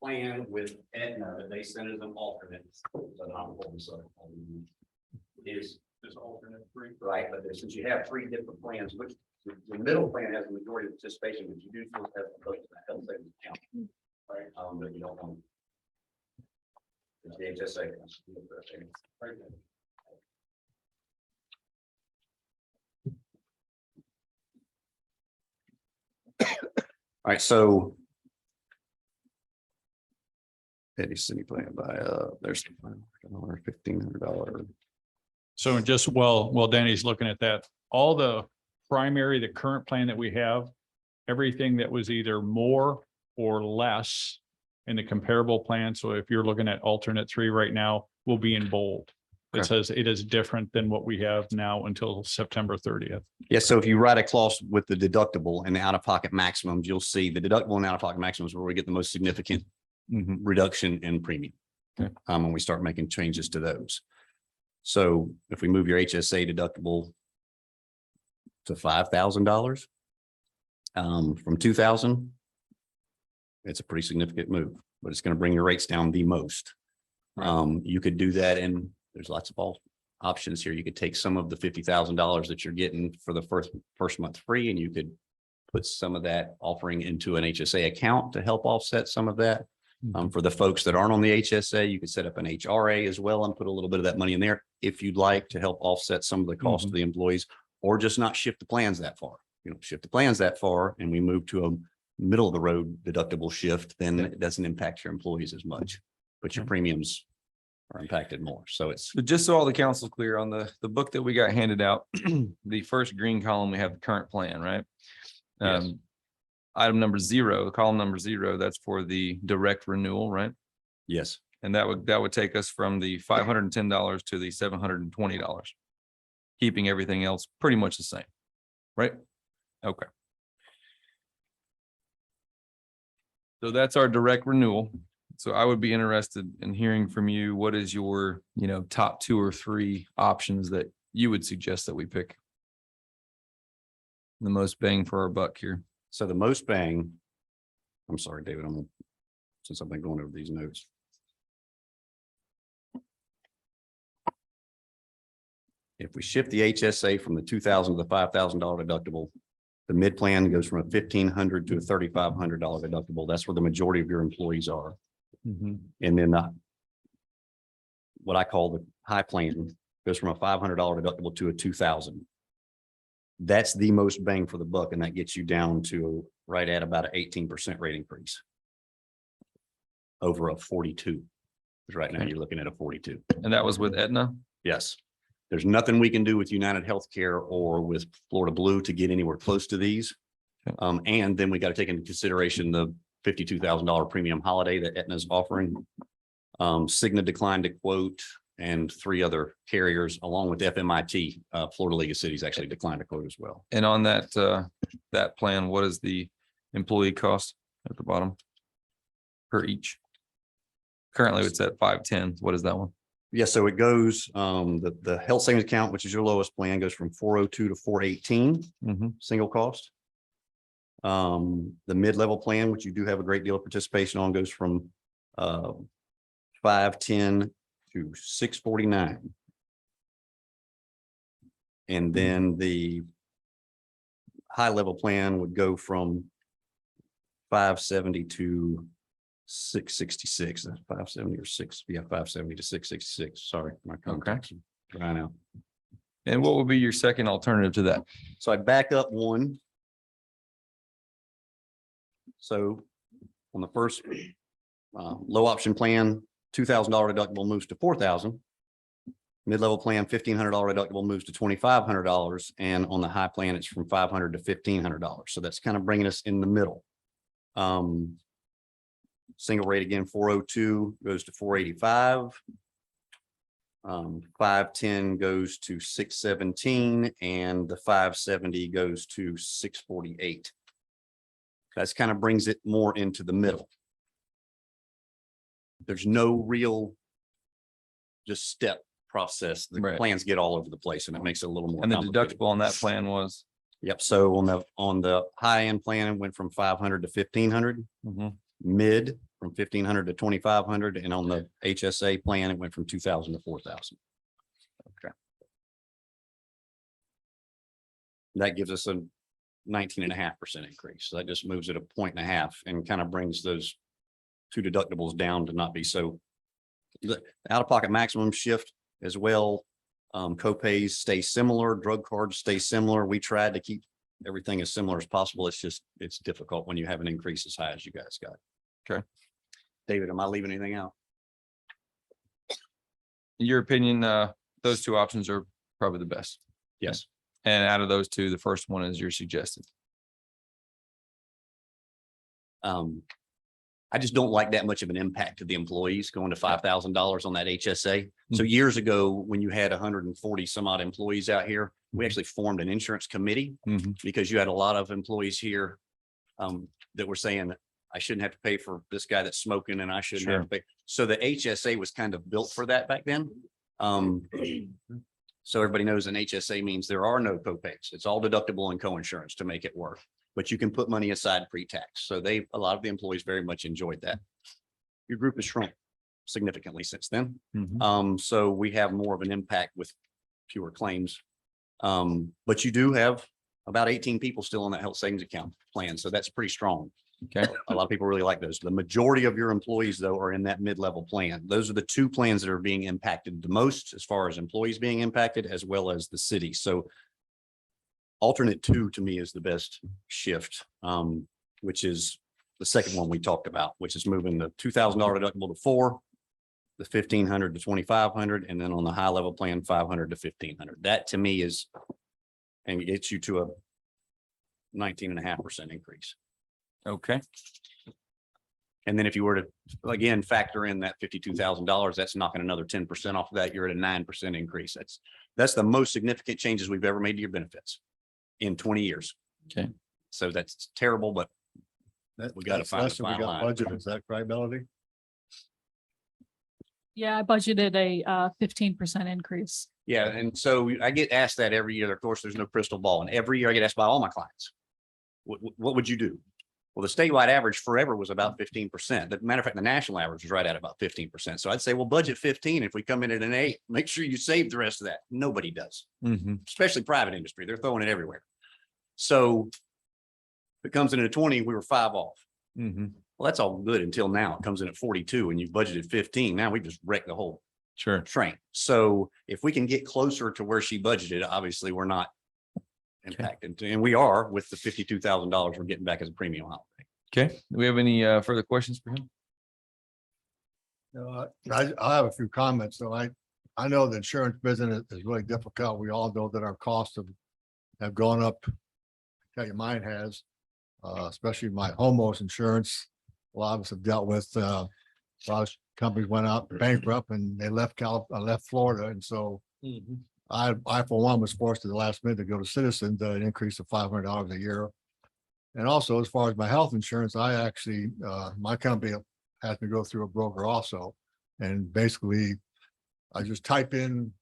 plan with Aetna that they sent as an alternate. Is alternate three, right? But since you have three different plans, which the middle plan has the majority of participation, but you do still have to go to the health savings account. Right, but you don't want. It's the HSA. Right. All right, so. Eddie City plan by, there's $1,500. So just while Danny's looking at that, all the primary, the current plan that we have, everything that was either more or less in the comparable plan. So if you're looking at alternate three right now, will be in bold. It Okay. says it is different than what we have now until September 30th. Yeah, so if you write a clause with the deductible and the out-of-pocket maximums, you'll see the deductible and out-of-pocket maximums where we get the most significant reduction in premium. Okay. When we start making changes to those. So if we move your HSA deductible to $5,000 from 2,000, it's a pretty significant move, but it's going to bring your rates down the most. You could do that, and there's lots of options here. You could take some of the $50,000 that you're getting for the first month free, and you could put some of that offering into an HSA account to help offset some of that. For the folks that aren't on the HSA, you could set up an HRA as well and put a little bit of that money in there if you'd like to help offset some of the cost of the employees, or just not shift the plans that far. You know, shift the plans that far and we move to a middle of the road deductible shift, then it doesn't impact your employees as much, but your premiums are impacted more. So it's. So just so all the council's clear on the book that we got handed out, the first green column, we have the current plan, right? Yes. Item number 0, column number 0, that's for the direct renewal, right? Yes. And that would take us from the $510 to the $720, keeping everything else pretty much the same, right? Okay. So that's our direct renewal. So I would be interested in hearing from you. What is your, top 2 or 3 options that you would suggest that we pick? The most bang for our buck here. So the most bang, I'm sorry, David, since I've been going over these notes. If we shift the HSA from the $2,000 to the $5,000 deductible, The mid plan goes from a $1,500 to a $3,500 deductible. That's where the majority of your employees are. Mhm. And then what I call the high plan goes from a $500 deductible to a $2,000. That's the most bang for the buck, and that gets you down to right at about an 18% rate increase over a 42. 'Cause right now you're looking at a 42. And that was with Aetna? Yes. There's nothing we can do with United Healthcare or with Florida Blue to get anywhere close to these. Okay. And then we got to take into consideration the $52,000 premium holiday that Aetna's offering. Cigna declined to quote, and 3 other carriers, along with FMIT, Florida League of Cities actually declined to quote as well. And on that plan, what is the employee cost at the bottom? Per each? Currently it's at 510. What is that one? Yeah, so it goes, the health savings account, which is your lowest plan, goes from 402 to 418, Mhm. single cost. The mid-level plan, which you do have a great deal of participation on, goes from 510 to 649. And then the high level plan would go from 570 to 666. That's 570 or 570 to 666. Sorry, my contacts are drying out. And what would be your second alternative to that? So I back up one. So on the first low option plan, $2,000 deductible moves to $4,000. Mid-level plan, $1,500 deductible moves to $2,500. And on the high plan, it's from $500 to $1,500. So that's kind of bringing us in the middle. Single rate again, 402 goes to 485. 510 goes to 617, and the 570 goes to 648. That's kind of brings it more into the middle. There's no real just step process. The Right. plans get all over the place, and it makes it a little more And the complicated. deductible on that plan was? Yep. So on the high end plan, it went from 500 to 1,500. Mhm. Mid from 1,500 to 2,500, and on the HSA plan, it went from 2,000 to 4,000. Okay. That gives us a 19.5% increase. So that just moves it 1.5 and kind of brings those 2 deductibles down to not be so. The out-of-pocket maximum shift as well. Copays stay similar, drug cards stay similar. We tried to keep everything as similar as possible. It's difficult when you have an increase as high as you guys got. Okay. David, am I leaving anything out? In your opinion, those 2 options are probably the best. Yes. And out of those 2, the first one is your suggested. I just don't like that much of an impact to the employees going to $5,000 on that HSA. So years ago, when you had 140 some odd employees out here, we actually formed an insurance committee Mhm. because you had a lot of employees here that were saying, I shouldn't have to pay for this guy that's smoking and I shouldn't have to pay. So the HSA was kind of built for that back then. So everybody knows an HSA means there are no copays. It's all deductible and co-insurance to make it work. But you can put money aside pre-tax. So a lot of the employees very much enjoyed that. Your group has shrunk significantly since then. Mhm. So we have more of an impact with fewer claims. But you do have about 18 people still on that health savings account plan. So that's pretty strong. Okay. A lot of people really like those. The majority of your employees, though, are in that mid-level plan. Those are the 2 plans that are being impacted the most as far as employees being impacted, as well as the city. So alternate 2 to me is the best shift, which is the second one we talked about, which is moving the $2,000 deductible to 4, the 1,500 to 2,500, and then on the high level plan, 500 to 1,500. That to me is, and it gets you to a 19.5% increase. Okay. And then if you were to, again, factor in that $52,000, that's knocking another 10% off of that. You're at a 9% increase. That's the most significant changes we've ever made to your benefits in 20 years. Okay. So that's terrible, but we got to That's find a less than we final got line. budgeted. Is that right, Melody? Yeah, I budgeted a 15% increase. Yeah. And so I get asked that every year. Of course, there's no crystal ball. And every year I get asked by all my clients, what would you do? Well, the statewide average forever was about 15%. As a matter of fact, the national average was right at about 15%. So I'd say, well, budget 15. If we come in at an 8, make sure you save the rest of that. Nobody does, Mhm. especially private industry. They're throwing it everywhere. So If it comes in at 20, we were 5 off. Mm-hmm. Well, that's all good until now. It comes in at 42 and you've budgeted 15. Now we just wrecked the whole Sure. train. So if we can get closer to where she budgeted, obviously we're not impacted. And we are with the $52,000 we're getting back as a premium holiday. Okay. Do we have any further questions for him? I have a few comments, so I know the insurance business is really difficult. We all know that our costs have gone up. Tell you mine has, especially my homeowners insurance. A lot of us have dealt with, a lot of companies went out bankrupt and they left Florida. And so I for one was forced at the last minute to go to Citizens, an increase of $500 a year. And also, as far as my health insurance, I actually, my company has to go through a broker also. And basically, I just type in,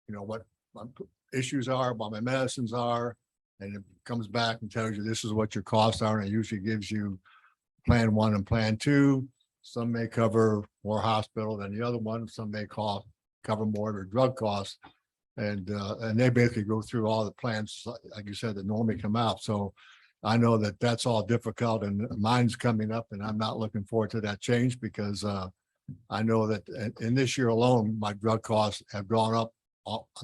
what my issues are, what my medicines are, and it comes back and tells you this is what your costs are. And it usually gives you plan 1 and plan 2. Some may cover more hospital than the other one. Some may cover more of your drug costs. And they basically go through all the plans, like you said, that normally come out. So I know that that's all difficult and mine's coming up and I'm not looking forward to that change because I know that in this year alone, my drug costs have gone up.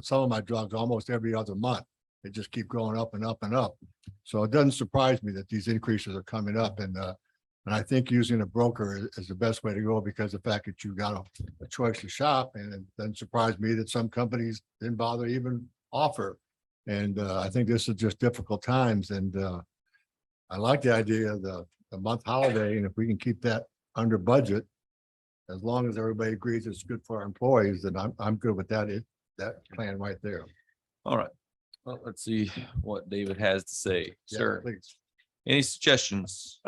Some of my drugs almost every other month. They just keep going up and up and up. So it doesn't surprise me that these increases are coming up. And I think using a broker is the best way to go because the fact that you got a choice to shop, and it doesn't surprise me that some companies didn't bother even offer. And I think this is just difficult times. And I like the idea of the month holiday. And if we can keep that under budget, as long as everybody agrees it's good for our employees, then I'm good with that. That plan right there. All right. Well, let's see what David has to say. Yeah, Sir, please. any suggestions?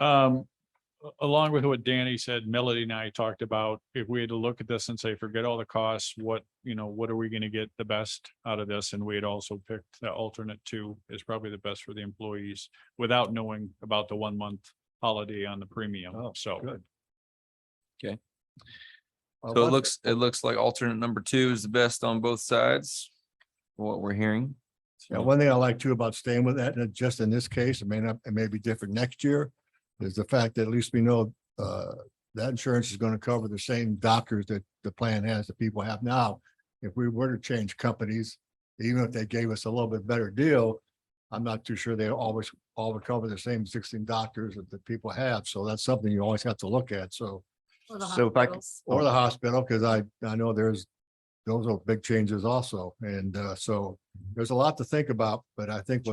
Along with what Danny said, Melody and I talked about, if we had to look at this and say, forget all the costs, what are we gonna get the best out of this? And we had also picked the alternate 2 is probably the best for the employees without knowing about the 1 month holiday on the premium. Oh, So good. Okay. Uh, So one- it looks like alternate number 2 is the best on both sides. What we're hearing. Yeah, one thing I like too about staying with that, and just in this case, it may be different next year, is the fact that at least we know that insurance is going to cover the same doctors that the plan has that people have now. If we were to change companies, even if they gave us a little bit better deal, I'm not too sure they always cover the same 16 doctors that people have. So that's something you always have to look at. So, Or the So if I could- hospitals. or the hospital, because I know those are big changes also. And so there's a lot to think about, but I think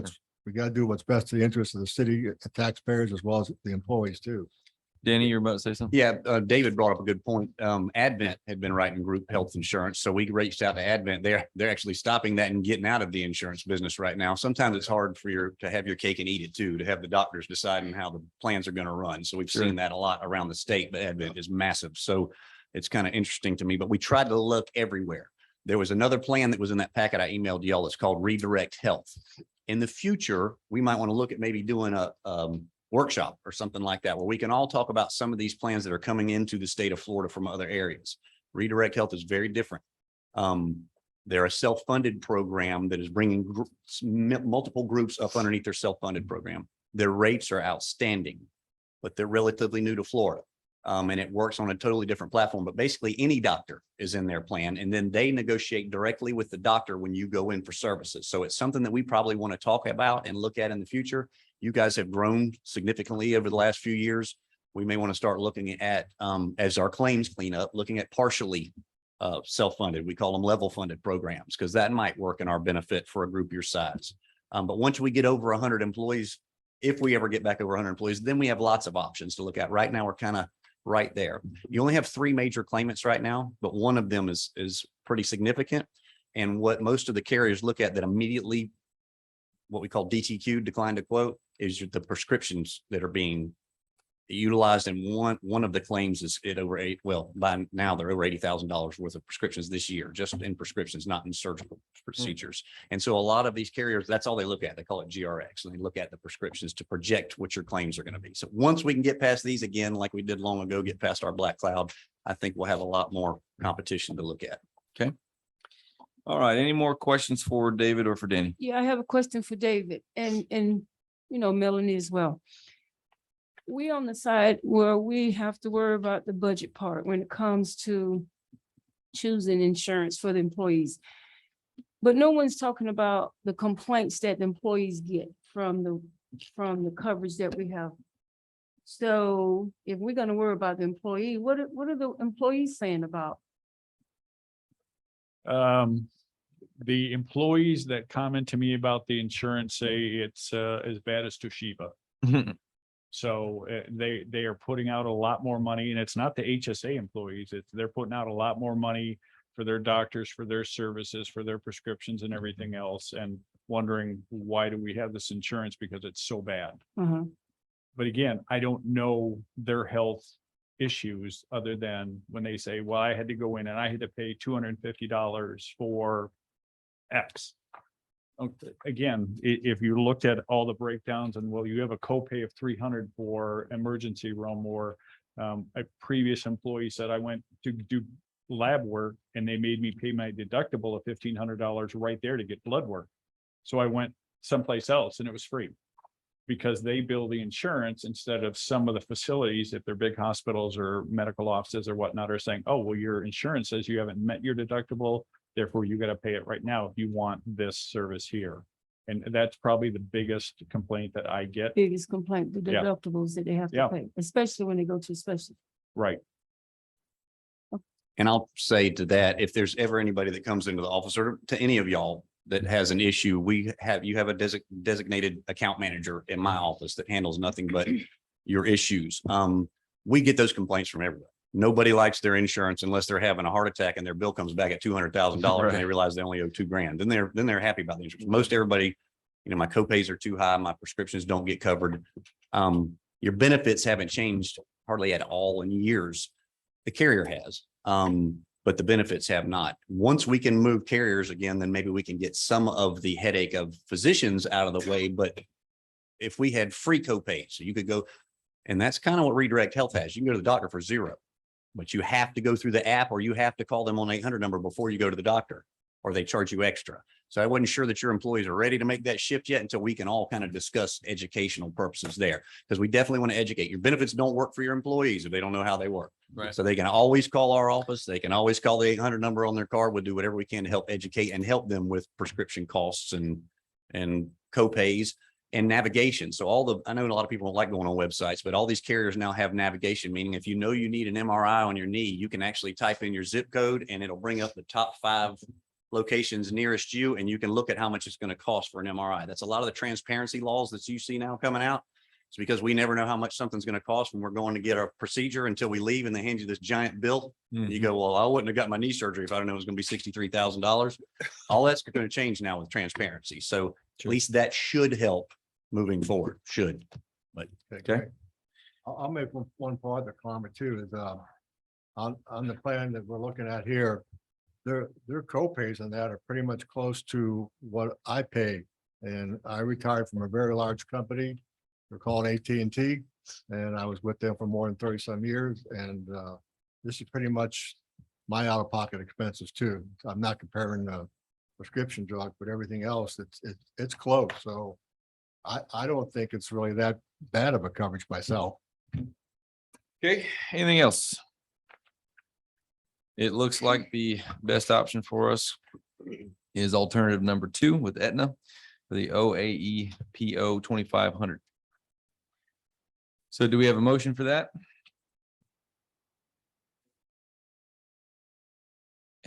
we got to do what's best to the interest of the city, taxpayers, as well as the employees too. Danny, you're about to say something? Yeah, David brought up a good point. Advent had been writing group health insurance, so we reached out to Advent. They're actually stopping that and getting out of the insurance business right now. Sometimes it's hard to have your cake and eat it too, to have the doctors deciding how the plans are going to run. So we've Sure. seen that a lot around the state, but Advent is massive. So it's kind of interesting to me, but we tried to look everywhere. There was another plan that was in that packet I emailed y'all. It's called Redirect Health. In the future, we might want to look at maybe doing a workshop or something like that, where we can all talk about some of these plans that are coming into the state of Florida from other areas. Redirect Health is very different. They're a self-funded program that is bringing multiple groups up underneath their self-funded program. Their rates are outstanding, but they're relatively new to Florida. And it works on a totally different platform, but basically any doctor is in their plan, and then they negotiate directly with the doctor when you go in for services. So it's something that we probably want to talk about and look at in the future. You guys have grown significantly over the last few years. We may want to start looking at, as our claims clean up, looking at partially self-funded. We call them level funded programs, because that might work in our benefit for a group your size. But once we get over 100 employees, if we ever get back over 100 employees, then we have lots of options to look at. Right now, we're kind of right there. You only have 3 major claimants right now, but one of them is pretty significant. And what most of the carriers look at that immediately, what we call DTQ, decline to quote, is the prescriptions that are being utilized. And one of the claims is by now they're over $80,000 worth of prescriptions this year, just in prescriptions, not in surgical procedures. And so a lot of these carriers, that's all they look at. They call it GRX, and they look at the prescriptions to project what your claims are going to be. So once we can get past these again, like we did long ago, get past our black cloud, I think we'll have a lot more competition to look at. Okay. All right. Any more questions for David or for Danny? Yeah, I have a question for David and Melanie as well. we on the side where we have to worry about the budget part when it comes to choosing insurance for the employees. But no one's talking about the complaints that the employees get from the coverage that we have. So if we're gonna worry about the employee, what are the employees saying about? The employees that comment to me about the insurance say it's as bad as Toshiba. So they are putting out a lot more money, and it's not the HSA employees. They're putting out a lot more money for their doctors, for their services, for their prescriptions and everything else, and wondering, why do we have this insurance? Because it's so bad. But again, I don't know their health issues other than when they say, well, I had to go in and I had to pay $250 for X. Okay, again, if you looked at all the breakdowns and, well, you have a copay of 300 for emergency room, or a previous employee said I went to do lab work and they made me pay my deductible of $1,500 right there to get blood work. So I went someplace else and it was free, because they bill the insurance instead of some of the facilities, if they're big hospitals or medical offices or whatnot, are saying, oh, well, your insurance says you haven't met your deductible, therefore you got to pay it right now if you want this service here. And that's probably the biggest complaint that I get. Biggest complaint, the Yeah. deductibles that they have Yeah. to pay, especially when they go to special. Right. And I'll say to that, if there's ever anybody that comes into the office, or to any of y'all that has an issue, you have a designated account manager in my office that handles nothing but your issues. We get those complaints from everybody. Nobody likes their insurance unless they're having a heart attack and their bill comes back at $200,000 and they realize they only owe $2,000. Then they're happy about the insurance. Most everybody, my copays are too high, my prescriptions don't get covered. Your benefits haven't changed hardly at all in years. The carrier has, but the benefits have not. Once we can move carriers again, then maybe we can get some of the headache of physicians out of the way. But if we had free copays, so you could go, and that's kind of what Redirect Health has. You can go to the doctor for $0, but you have to go through the app, or you have to call them on 800 number before you go to the doctor, or they charge you extra. So I wasn't sure that your employees are ready to make that shift yet until we can all kind of discuss educational purposes there, because we definitely want to educate. Your benefits don't work for your employees if they don't know how they work. Right. So they can always call our office. They can always call the 800 number on their card. We'll do whatever we can to help educate and help them with prescription costs and copays and navigation. So I know a lot of people don't like going on websites, but all these carriers now have navigation, meaning if you know you need an MRI on your knee, you can actually type in your zip code and it'll bring up the top 5 locations nearest you, and you can look at how much it's going to cost for an MRI. That's a lot of the transparency laws that you see now coming out. It's because we never know how much something's going to cost when we're going to get a procedure until we leave, and they hand you this giant bill. And you go, well, I wouldn't have got my knee surgery if I don't know it was going to be $63,000. All that's going to change now with transparency. So at least that should help moving forward. Should. But Okay. I'll make one part of the comment too, is on the plan that we're looking at here, their copays on that are pretty much close to what I pay. And I retired from a very large company. They're called AT&T, and I was with them for more than 30 some years. And this is pretty much my out-of-pocket expenses too. I'm not comparing the prescription drug, but everything else, it's close. So I don't think it's really that bad of a coverage myself. Okay, anything else? It looks like the best option for us is alternative number 2 with Aetna for the OAE PO 2500. So do we have a motion for that?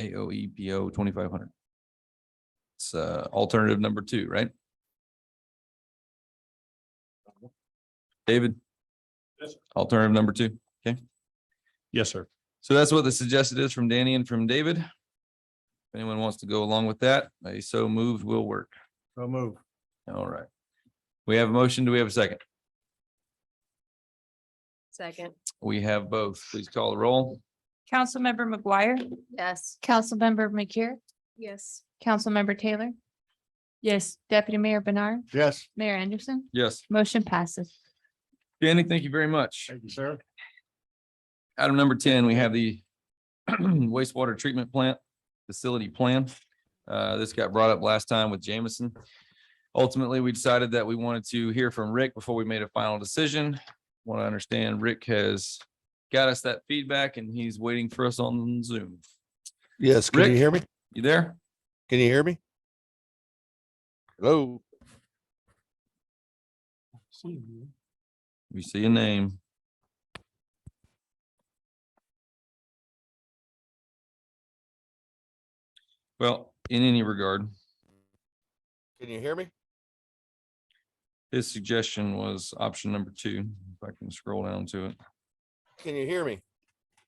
AOE PO 2500. It's alternative number 2, right? David? Alternative number 2. Okay. Yes, sir. So that's what the suggested is from Danny and from David. If anyone wants to go along with that, a so moved will work. So move. All right. We have a motion. Do we have a second? Second, We have both. Please call the roll. Councilmember McGuire, yes. Councilmember McCure, Yes. Councilmember Taylor, Yes. Deputy Mayor Bernard, Yes. Mayor Anderson, Yes. motion passes. Danny, thank you very much. Thank you, sir. Item number 10, we have the wastewater treatment plant facility plan. This got brought up last time with Jameson. Ultimately, we decided that we wanted to hear from Rick before we made a final decision. what I understand, Rick has got us that feedback and he's waiting for us on Zoom. Yes, can you Rick? hear me? You there? Can you hear me? Hello? We see a name. Well, in any regard, Can you hear me? his suggestion was option number 2. If I can scroll down to it. Can you hear me?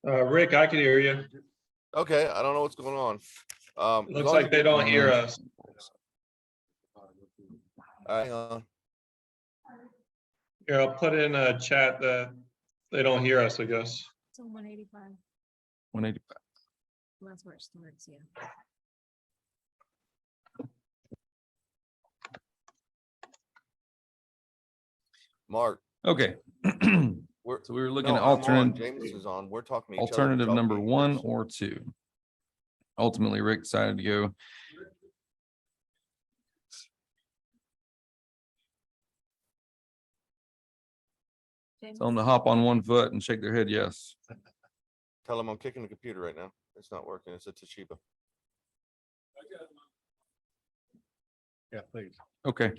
Rick, I can hear you. Okay, I don't know what's going on. Looks like they don't hear us. Hang on. Here, I'll put in a chat that they don't hear us, I guess. So 185. 185. That's where it starts, yeah. Mark, Okay. we're. So we were looking no, at I'm on. alternate, James is on. We're talking to each other. alternative Y'all number can't hear 1 us. or 2. Ultimately, Rick decided to go. Tell them to hop on one foot and shake their head yes. Tell him I'm kicking the computer right now. It's not working. It's a Toshiba. Yeah, please. Okay.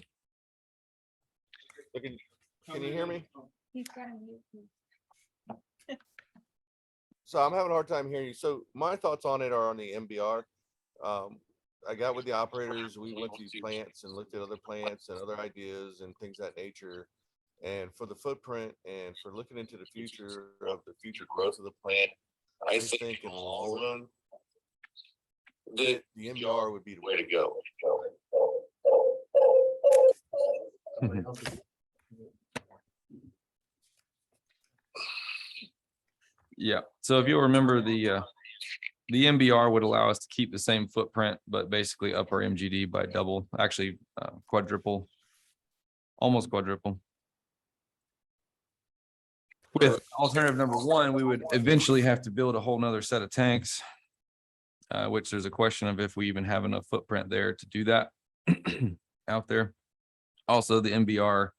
Can you hear me? He's got you. So I'm having a hard time hearing you. So my thoughts on it are on the MBR. I got with the operators, we went to these plants and looked at other plants and other ideas and things of that nature. And for the footprint and for looking into the future of the future growth of the plant, I just think in the long run, the MBR would be the way to go. Yeah. So if you'll remember the MBR would allow us to keep the same footprint, but basically up our MGD by double, actually quadruple, almost quadruple. With alternative number 1, we would eventually have to build a whole nother set of tanks, which there's a question of if we even have enough footprint there to do that out there. Also, the MBR,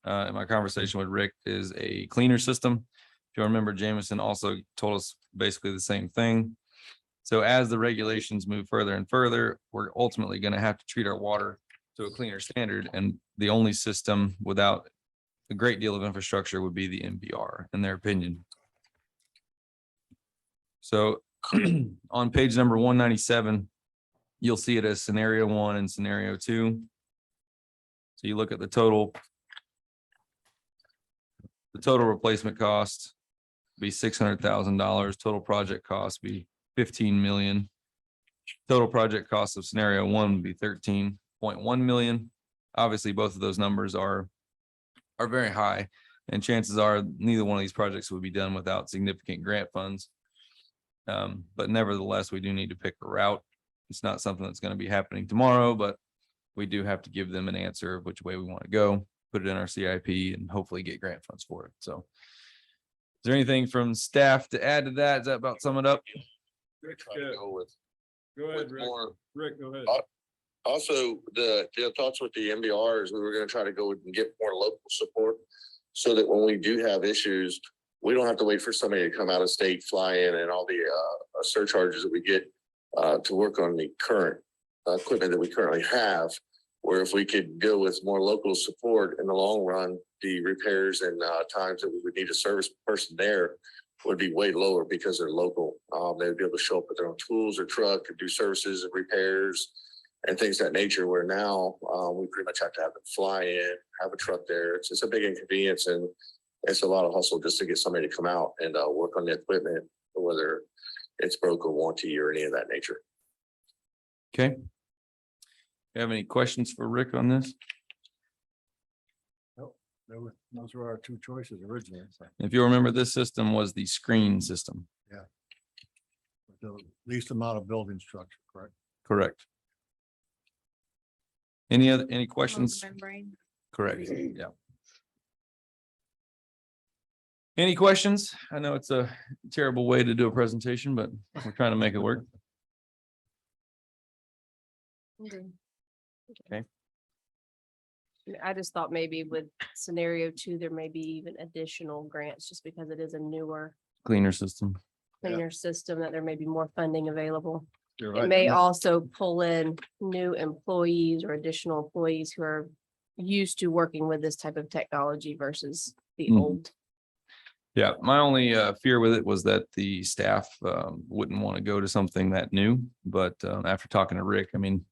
in my conversation with Rick, is a cleaner system. If you remember, Jameson also told us basically the same thing. So as the regulations move further and further, we're ultimately going to have to treat our water to a cleaner standard. And the only system without a great deal of infrastructure would be the MBR, in their opinion. So on page number 197, you'll see it as scenario 1 and scenario 2. So you look at the total replacement cost be $600,000. Total project cost be 15 million. Total project cost of scenario 1 would be 13.1 million. Obviously, both of those numbers are very high, and chances are neither one of these projects would be done without significant grant funds. But nevertheless, we do need to pick a route. It's not something that's going to be happening tomorrow, but we do have to give them an answer of which way we want to go, put it in our CIP, and hopefully get grant funds for it. So is there anything from staff to add to that? Does that about sum it up? Go ahead, Rick. Rick, go ahead. Also, the thoughts with the MBRs, we were going to try to go and get more local support so that when we do have issues, we don't have to wait for somebody to come out of state, fly in, and all the surcharges that we get to work on the current equipment that we currently have. Where if we could go with more local support in the long run, the repairs and times that we would need a service person there would be way lower because they're local. They would be able to show up with their own tools or truck and do services and repairs and things of that nature, where now we pretty much have to have them fly in, have a truck there. It's a big inconvenience, and it's a lot of hustle just to get somebody to come out and work on the equipment, whether it's broke or warranty or any of that nature. Okay. You have any questions for Rick on this? Those were our 2 choices originally. So If you remember, this system was the screen system. the least amount of building structure, correct? Correct. Any questions? Correct. Yeah. Any questions? I know it's a terrible way to do a presentation, but we're trying to make it work. Okay. I just thought maybe with scenario 2, there may be even additional grants just because it is a newer, Cleaner system. cleaner system that there may be more funding available. You're It right. may also pull in new employees or additional employees who are used to working with this type of technology versus the Mhm. old. Yeah, my only fear with it was that the staff wouldn't want to go to something that new, but after talking to Rick, I mean,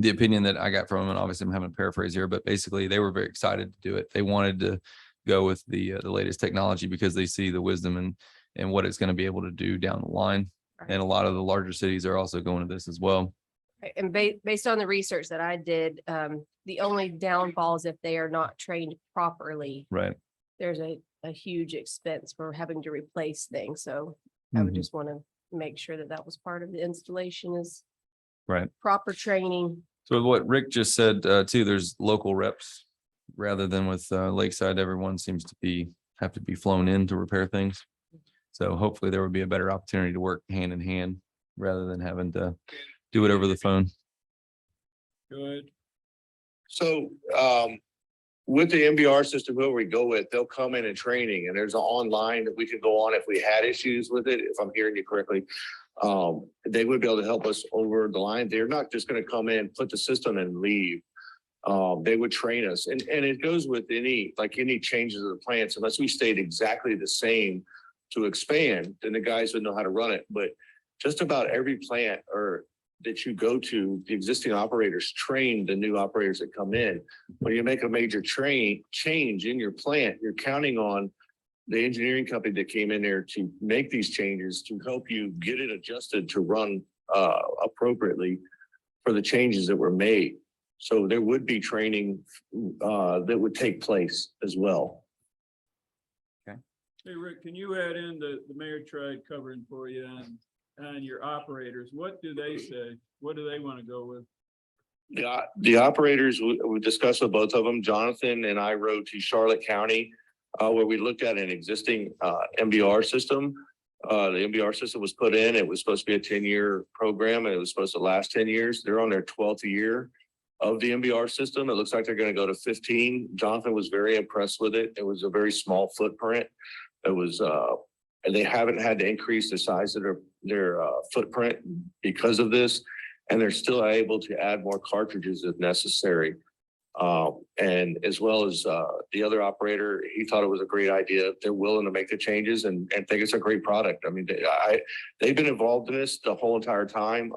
the opinion that I got from him, and obviously I'm having a paraphrase here, but basically they were very excited to do it. They wanted to go with the latest technology because they see the wisdom and what it's going to be able to do down the line. And a lot of the larger cities are also going to this as well. Right, and based on the research that I did, the only downfall is if they are not trained properly, Right. there's a huge expense for having to replace things. So I would Mhm. just want to make sure that that was part of the installation is Right. proper training. So what Rick just said too, there's local reps rather than with Lakeside, everyone seems to have to be flown in to repair things. So hopefully there would be a better opportunity to work hand in hand rather than having to do it over the phone. Good. So, with the MBR system, whoever we go with, they'll come in and training, and there's an online that we could go on if we had issues with it, if I'm hearing you correctly. They would be able to help us over the line. They're not just gonna come in, put the system and leave. They would train us, and it goes with any changes of the plants, unless we stayed exactly the same to expand, then the guys would know how to run it. But just about every plant that you go to, the existing operators train the new operators that come in. When you make a major change in your plant, you're counting on the engineering company that came in there to make these changes to help you get it adjusted to run appropriately for the changes that were made. So there would be training that would take place as well. Hey, Rick, can you add in the mayor tried covering for you and your operators? What do they say? What do they want to go with? The operators, we discussed with both of them. Jonathan and I rode to Charlotte County, where we looked at an existing MBR system. The MBR system was put in. It was supposed to be a 10-year program, and it was supposed to last 10 years. They're on their 12th year of the MBR system. It looks like they're going to go to 15. Jonathan was very impressed with it. It was a very small footprint. It was, and they haven't had to increase the size of their footprint because of this, and they're still able to add more cartridges if necessary. And as well as the other operator, he thought it was a great idea. They're willing to make the changes and think it's a great product. I mean, they've been involved in this the whole entire time.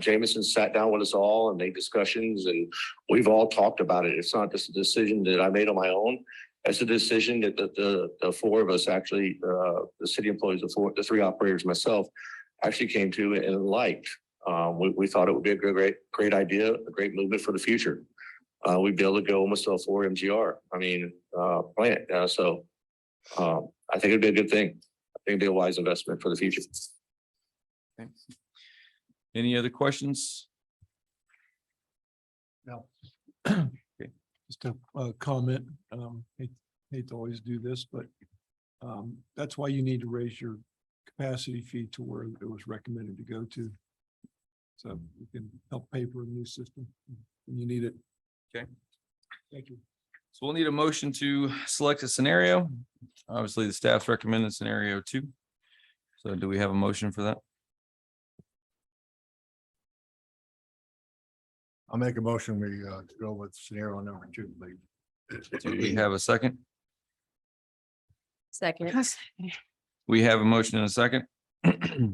Jameson sat down with us all and made discussions, and we've all talked about it. It's not just a decision that I made on my own. It's a decision that the four of us actually, the city employees, the three operators, myself, actually came to and liked. We thought it would be a great idea, a great movement for the future. We'd be able to go almost to a 4 MGR. I mean, plant. So I think it'd be a good thing. I think it'd be a wise investment for the future. Thanks. Any other questions? No. Just a comment, hate to always do this, but that's why you need to raise your capacity fee to where it was recommended to go to. So you can help pay for a new system when you need it. Okay. Thank you. So we'll need a motion to select a scenario. Obviously, the staff's recommended scenario 2. So do we have a motion for that? I'll make a motion. We go with scenario number 2, please. Do we have a second? Second. We have a motion and a second.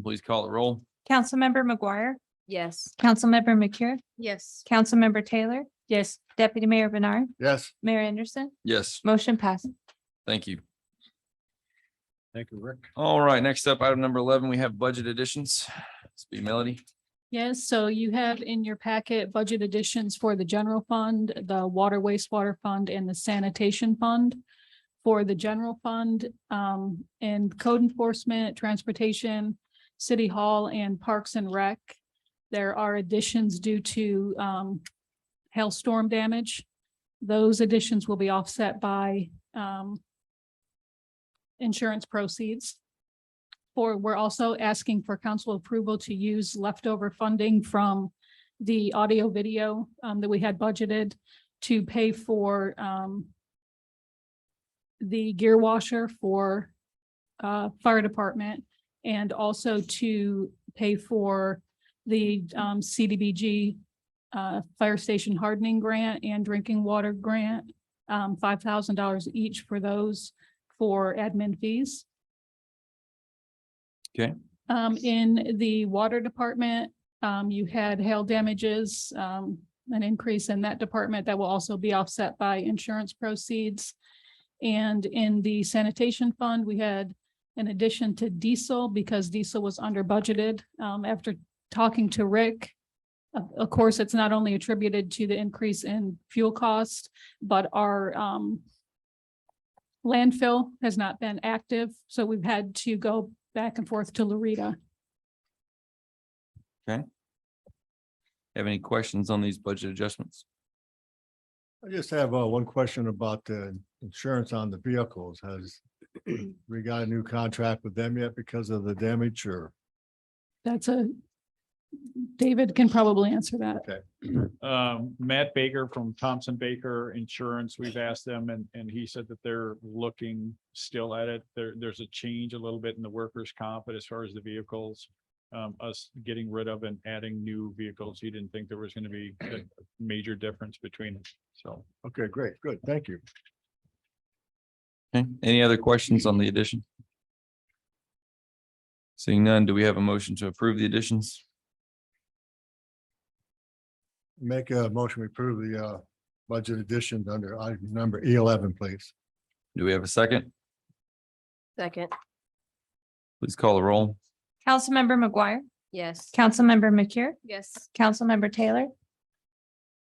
Please call the roll. Councilmember McGuire, Yes. Councilmember McCure, Yes. Councilmember Taylor. Yes. Deputy Mayor Bernard, Yes. Mayor Anderson, Yes, motion passes. thank you. Thank you, Rick. All right, next up, item number 11, we have budget additions. Let's be Melody. Yes, so you have in your packet budget additions for the general fund, the water wastewater fund, and the sanitation fund. For the general fund, and code enforcement, transportation, city hall, and parks and rec, there are additions due to hailstorm damage. Those additions will be offset by insurance proceeds. We're also asking for council approval to use leftover funding from the audio video that we had budgeted to pay for the gear washer for fire department, and also to pay for the CDBG fire station hardening grant and drinking water grant, $5,000 each for those for admin fees. Okay. In the water department, you had hail damages, an increase in that department that will also be offset by insurance proceeds. And in the sanitation fund, we had an addition to diesel because diesel was under budgeted. After talking to Rick, of course, it's not only attributed to the increase in fuel cost, but our landfill has not been active, so we've had to go back and forth to Loretta. Okay. Have any questions on these budget adjustments? I just have one question about the insurance on the vehicles. Has we got a new contract with them yet because of the damage or? David can probably answer that. Okay. Matt Baker from Thompson Baker Insurance, we've asked them and he said that they're looking still at it. There's a change a little bit in the workers' comp, but as far as the vehicles, us getting rid of and adding new vehicles, he didn't think there was going to be a major difference between them. So. Okay, great, good, thank you. Okay, any other questions on the addition? Seeing none, do we have a motion to approve the additions? Make a motion, we approve the budget additions under item number E11, please. Do we have a second? Second, Please call the roll. Councilmember McGuire, yes. Councilmember McCure, Yes. Councilmember Taylor.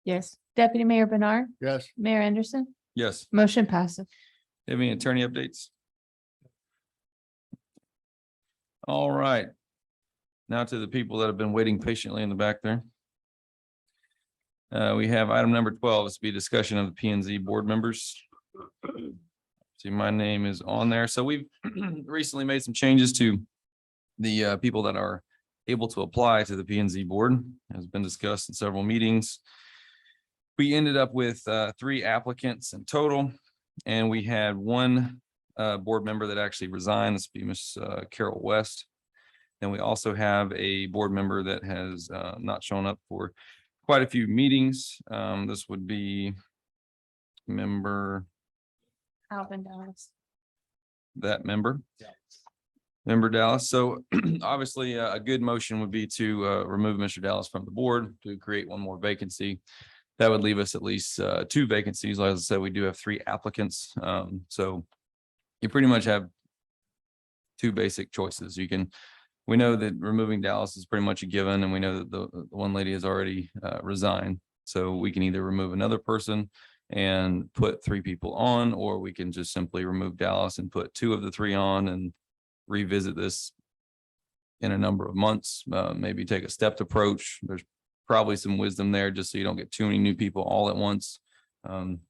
Yes. Deputy Mayor Bernard, Yes, Mayor Anderson, Yes. motion passes. Have any attorney updates? All right. Now to the people that have been waiting patiently in the back there. We have item number 12, this will be a discussion of the P and Z board members. See, my name is on there. So we've recently made some changes to the people that are able to apply to the P and Z board, has been discussed in several meetings. We ended up with 3 applicants in total, and we had one board member that actually resigned. This would be Miss Carol West. Then we also have a board member that has not shown up for quite a few meetings. This would be member, Alvin Dallas. that member. Member Dallas. So obviously a good motion would be to remove Mr. Dallas from the board to create one more vacancy. That would leave us at least 2 vacancies. As I said, we do have 3 applicants. So you pretty much have 2 basic choices. We know that removing Dallas is pretty much a given, and we know that the one lady has already resigned. So we can either remove another person and put 3 people on, or we can just simply remove Dallas and put 2 of the 3 on and revisit this in a number of months, maybe take a stepped approach. There's probably some wisdom there, just so you don't get too many new people all at once.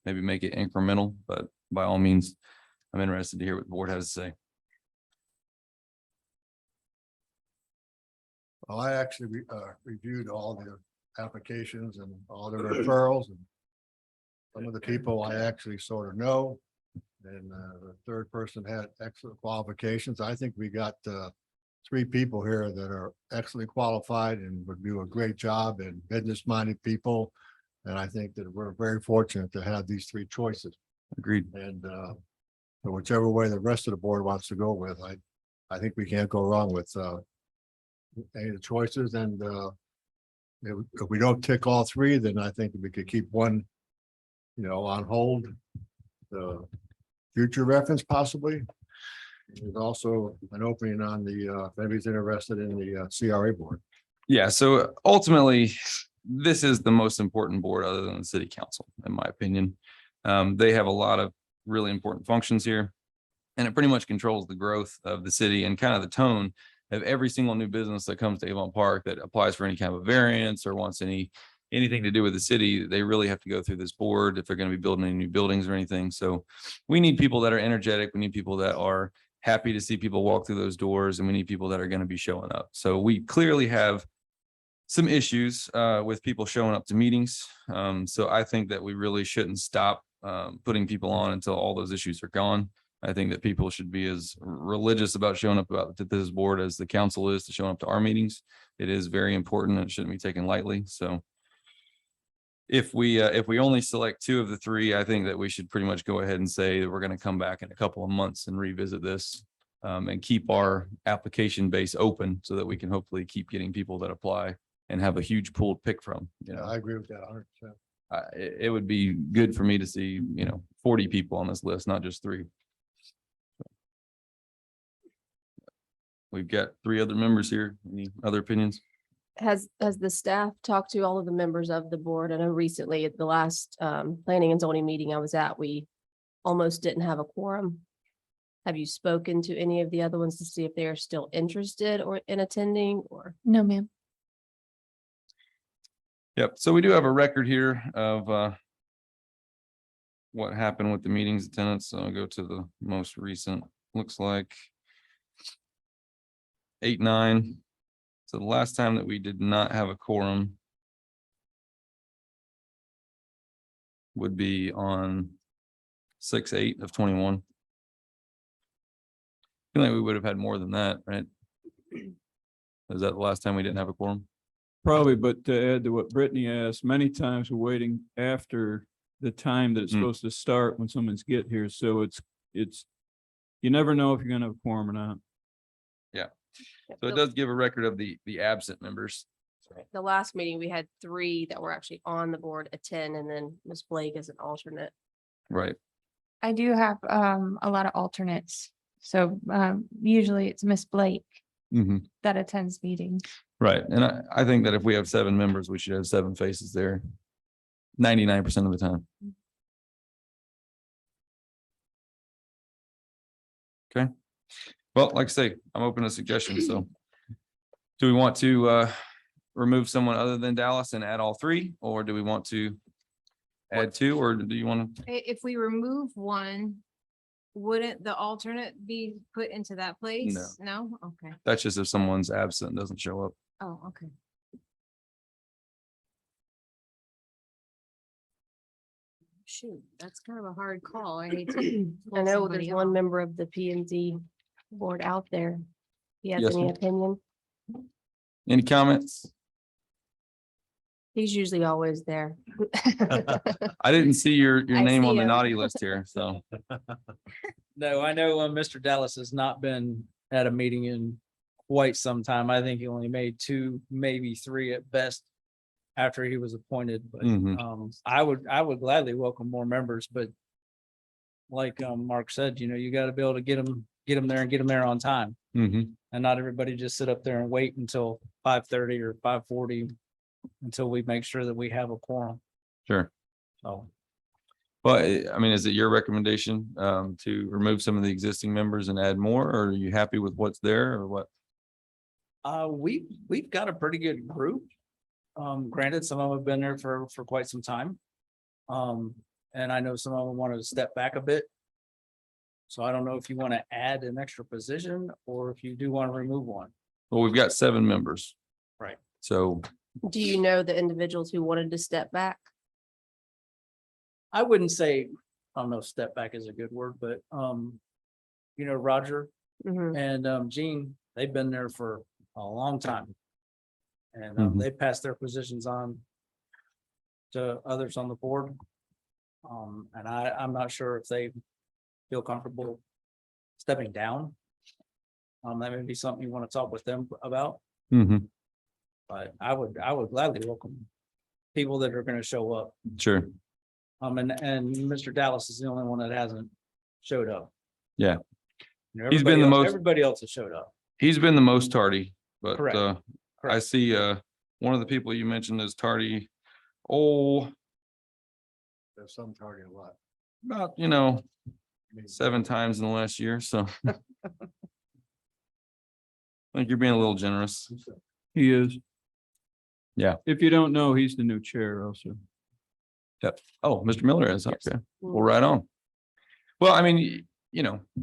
Maybe make it incremental, but by all means, I'm interested to hear what the board has to say. well, I actually reviewed all the applications and all the referrals, and some of the people I actually sort of know. And the third person had excellent qualifications. I think we got 3 people here that are excellently qualified and would do a great job, and business-minded people. And I think that we're very fortunate to have these 3 choices. Agreed. And so whichever way the rest of the board wants to go with, I think we can't go wrong with any of the choices. And if we don't tick all 3, then I think we could keep one, on hold. The future reference possibly. There's also an opening on the, if anybody's interested in the CRA board. Yeah, so ultimately, this is the most important board other than the city council, in my opinion. They have a lot of really important functions here. And it pretty much controls the growth of the city and kind of the tone of every single new business that comes to Avon Park that applies for any kind of a variance or wants anything to do with the city. They really have to go through this board if they're going to be building any new buildings or anything. So we need people that are energetic. We need people that are happy to see people walk through those doors, and we need people that are going to be showing up. So we clearly have some issues with people showing up to meetings. So I think that we really shouldn't stop putting people on until all those issues are gone. I think that people should be as religious about showing up to this board as the council is to showing up to our meetings. It is very important and it shouldn't be taken lightly. So if we only select 2 of the 3, I think that we should pretty much go ahead and say that we're going to come back in a couple of months and revisit this and keep our application base open so that we can hopefully keep getting people that apply and have a huge pool to pick from. You Yeah, know, I agree with that 100%. it would be good for me to see, 40 people on this list, not just 3. We've got 3 other members here. Any other opinions? Has the staff talked to all of the members of the board? I know recently at the last planning and zoning meeting I was at, we almost didn't have a quorum. Have you spoken to any of the other ones to see if they are still interested or in attending or? No, ma'am. Yep. So we do have a record here of what happened with the meetings attendance. So I'll go to the most recent. Looks like 8/9. So the last time that we did not have a quorum would be on 6/8/21. I feel like we would have had more than that, right? Is that the last time we didn't have a quorum? Probably, but to add to what Brittany asked, many times we're waiting after the time that it's supposed to start when someone's get here. So it's, you never know if you're gonna have a quorum or not. Yeah. So it does give a record of the absent members. The last meeting, we had 3 that were actually on the board attend and then Ms. Blake as an alternate. Right. I do have a lot of alternates. So usually it's Miss Blake Mhm. that attends meetings. Right. And I think that if we have 7 members, we should have 7 faces there 99% of the time. Okay. Well, like I say, I'm open to suggestions. So do we want to remove someone other than Dallas and add all 3? Or do we want to add 2? Or do you want to? If we remove one, wouldn't the alternate be put into that place? No? Okay. That's just if someone's absent and doesn't show up. Oh, okay. Shoot, that's kind of a hard call. I hate to. I pull know somebody there's one off. member of the P and Z board out there. He has Yes, any ma'am. opinion? Any comments? He's usually always there. I didn't see your I name on see the him. naughty list here. So No, I know Mr. Dallas has not been at a meeting in quite some time. I think he only made 2, maybe 3 at best after he was appointed, but Mhm. I would gladly welcome more members, but like Mark said, you got to be able to get them there and get them there on time. Mhm. And not everybody just sit up there and wait until 5:30 or 5:40 until we make sure that we have a quorum. Sure. So Well, I mean, is it your recommendation to remove some of the existing members and add more? Or are you happy with what's there or what? we've got a pretty good group. Granted, some of them have been there for quite some time. And I know some of them wanted to step back a bit. So I don't know if you want to add an extra position or if you do want to remove one. Well, we've got 7 members. Right. So Do you know the individuals who wanted to step back? I wouldn't say, I don't know, if step back is a good word, but Roger Mhm. and Gene, they've been there for a long time. And Mhm. they passed their positions on to others on the board. And I'm not sure if they feel comfortable stepping down. That may be something you want to talk with them about, mhm, but I would gladly welcome people that are going to show up. sure. And Mr. Dallas is the only one that hasn't showed up. Yeah. He's been the most- Everybody else has showed up. He's been the most tardy, but Correct. I Correct. see one of the people you mentioned is tardy. Oh, There's some target a lot. about, 7 times in the last year. So I think you're being a little generous. He is. Yeah. If you don't know, he's the new chair also. Yep. Oh, Mr. Miller is. Yes. Okay. Well, right on. Well, I mean,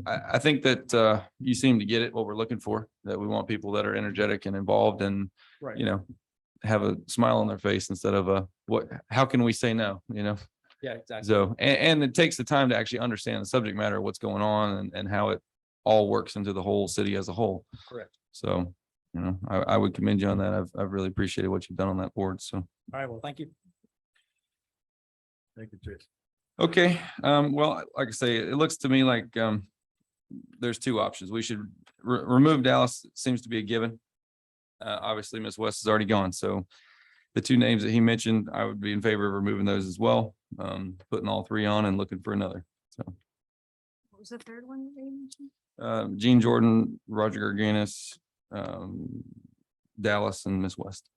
I think that you seem to get it, what we're looking for, that we want people that are energetic and involved and, Right. have a smile on their face instead of how can we say no, you know? Yeah, exactly. So, and it takes the time to actually understand the subject matter, of what's going on and how it all works into the whole city as a whole. Correct. So, you know, I would commend you on that. I've really appreciated what you've done on that board. So, All right, well, thank you. Thank you, Jason. okay. Well, like I say, it looks to me like, there's two options. We should remove Dallas. It seems to be a given. Obviously, Ms. West is already gone. So the two names that he mentioned, I would be in favor of removing those as well. Putting all three on and looking for another. So, What was the third one that you mentioned? Gene Jordan, Roger Garganis, Dallas and Ms. West,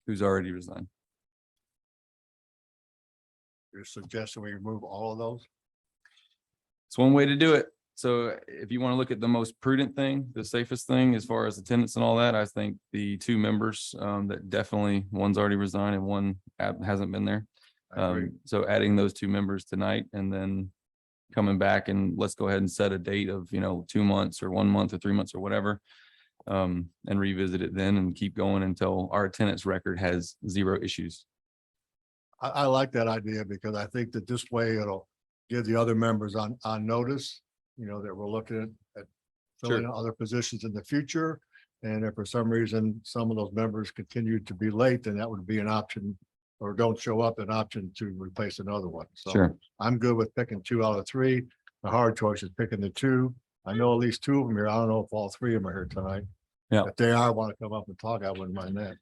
who's already resigned. You're suggesting we remove all of those? It's one way to do it. So if you want to look at the most prudent thing, the safest thing as far as attendance and all that, I think the two members that definitely, one's already resigned and one hasn't been there. I agree. So adding those two members tonight and then coming back and let's go ahead and set a date of, 2 months or 1 month or 3 months or whatever. And revisit it then and keep going until our attendance record has 0 issues. I like that idea because I think that this way it'll give the other members on notice, that we're looking at filling Sure. other positions in the future. And if for some reason some of those members continue to be late, then that would be an option, or don't show up, an option to replace another one. So Sure. I'm good with picking 2 out of 3. The hard choice is picking the 2. I know at least 2 of them here. I don't know if all 3 of them are here tonight. Yeah. If they are, want to come up and talk, I wouldn't mind that.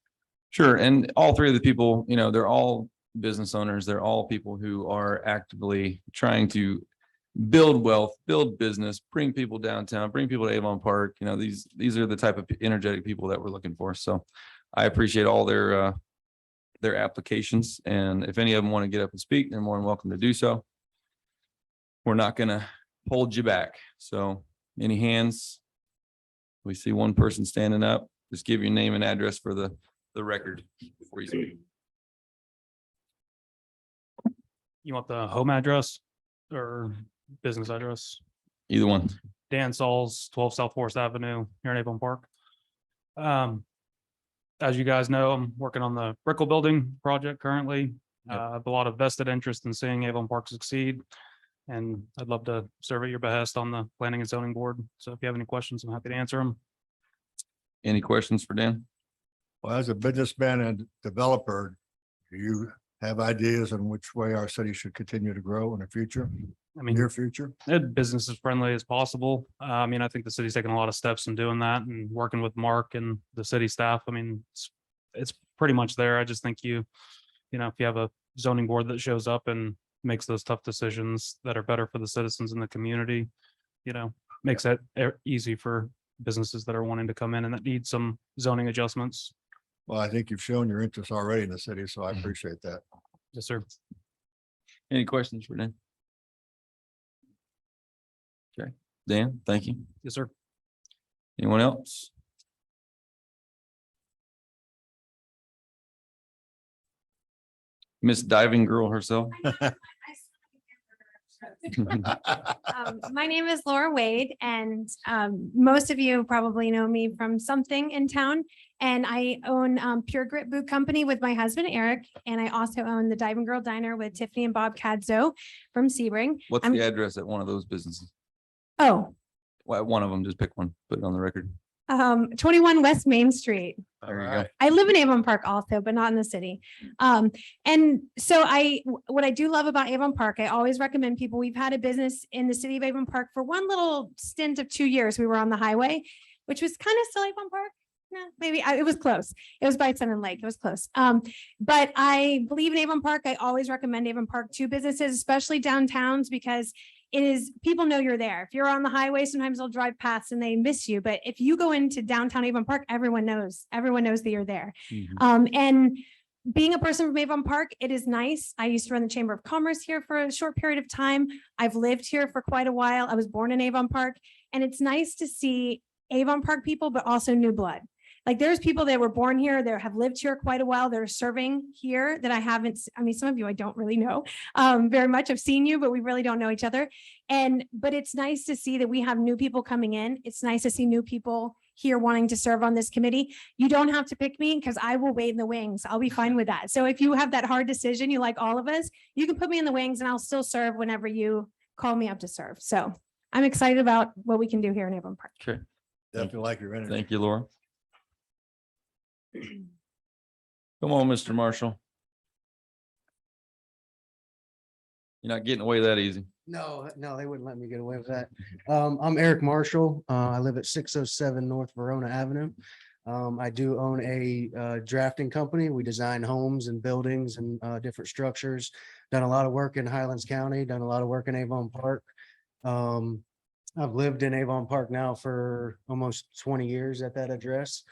Sure. And all three of the people, they're all business owners. They're all people who are actively trying to build wealth, build business, bring people downtown, bring people to Avon Park. These are the type of energetic people that we're looking for. So I appreciate all their applications. And if any of them want to get up and speak, they're more than welcome to do so. We're not going to hold you back. So any hands? We see one person standing up. Just give your name and address for the record before you speak. You want the home address or business address? Either one. Dan Sauls, 12 South Forest Avenue, here in Avon Park. As you guys know, I'm working on the Brickell Building project currently. Yep. I have a lot of vested interest in seeing Avon Park succeed. And I'd love to serve at your behest on the Planning and Zoning Board. So if you have any questions, I'm happy to answer them. Any questions for Dan? Well, as a businessman and developer, do you have ideas on which way our city should continue to grow in the future, I mean, near future? business as friendly as possible. I think the city's taken a lot of steps in doing that and working with Mark and the city staff. It's pretty much there. I just think if you have a zoning board that shows up and makes those tough decisions that are better for the citizens in the community, makes that easy for businesses that are wanting to come in and that need some zoning adjustments. Well, I think you've shown your interest already in the city, so I appreciate that. Yes, sir. Any questions for Dan? Okay, Dan, thank you. Yes, sir. Anyone else? Miss Diving Girl herself. My name is Laura Wade, and most of you probably know me from something in town. And I own Pure Grit Boot Company with my husband, Eric. And I also own the Diving Girl Diner with Tiffany and Bob Cadzo from Sebring. What's the address at one of those businesses? Oh, Well, one of them, just pick one, put it on the record. 21 West Main Street. There you go. I live in Avon Park also, but not in the city. And so what I do love about Avon Park, I always recommend people, we've had a business in the city of Avon Park for one little stint of 2 years. We were on the highway, which was kind of still Avon Park. No, maybe it was close. It was by Sun Lake. It was close. But I believe in Avon Park. I always recommend Avon Park to businesses, especially downtowns, because people know you're there. If you're on the highway, sometimes they'll drive past and they miss you. But if you go into downtown Avon Park, everyone knows that you're there. And being a person from Avon Park, it is nice. I used to run the Chamber of Commerce here for a short period of time. I've lived here for quite a while. I was born in Avon Park, and it's nice to see Avon Park people, but also new blood. Like there's people that were born here, that have lived here quite a while, that are serving here that I haven't, some of you I don't really know very much. I've seen you, but we really don't know each other. But it's nice to see that we have new people coming in. It's nice to see new people here wanting to serve on this committee, you don't have to pick me because I will wait in the wings. I'll be fine with that. So if you have that hard decision, you like all of us, you can put me in the wings and I'll still serve whenever you call me up to serve. So I'm excited about what we can do here in Avon Park. Okay. Definitely like your energy. Thank you, Laura. Come on, Mr. Marshall. You're not getting away that easy. No, they wouldn't let me get away with that. I'm Eric Marshall. I live at 607 North Verona Avenue. I do own a drafting company. We design homes and buildings and different structures. Done a lot of work in Highlands County, done a lot of work in Avon Park. I've lived in Avon Park now for almost 20 years at that address.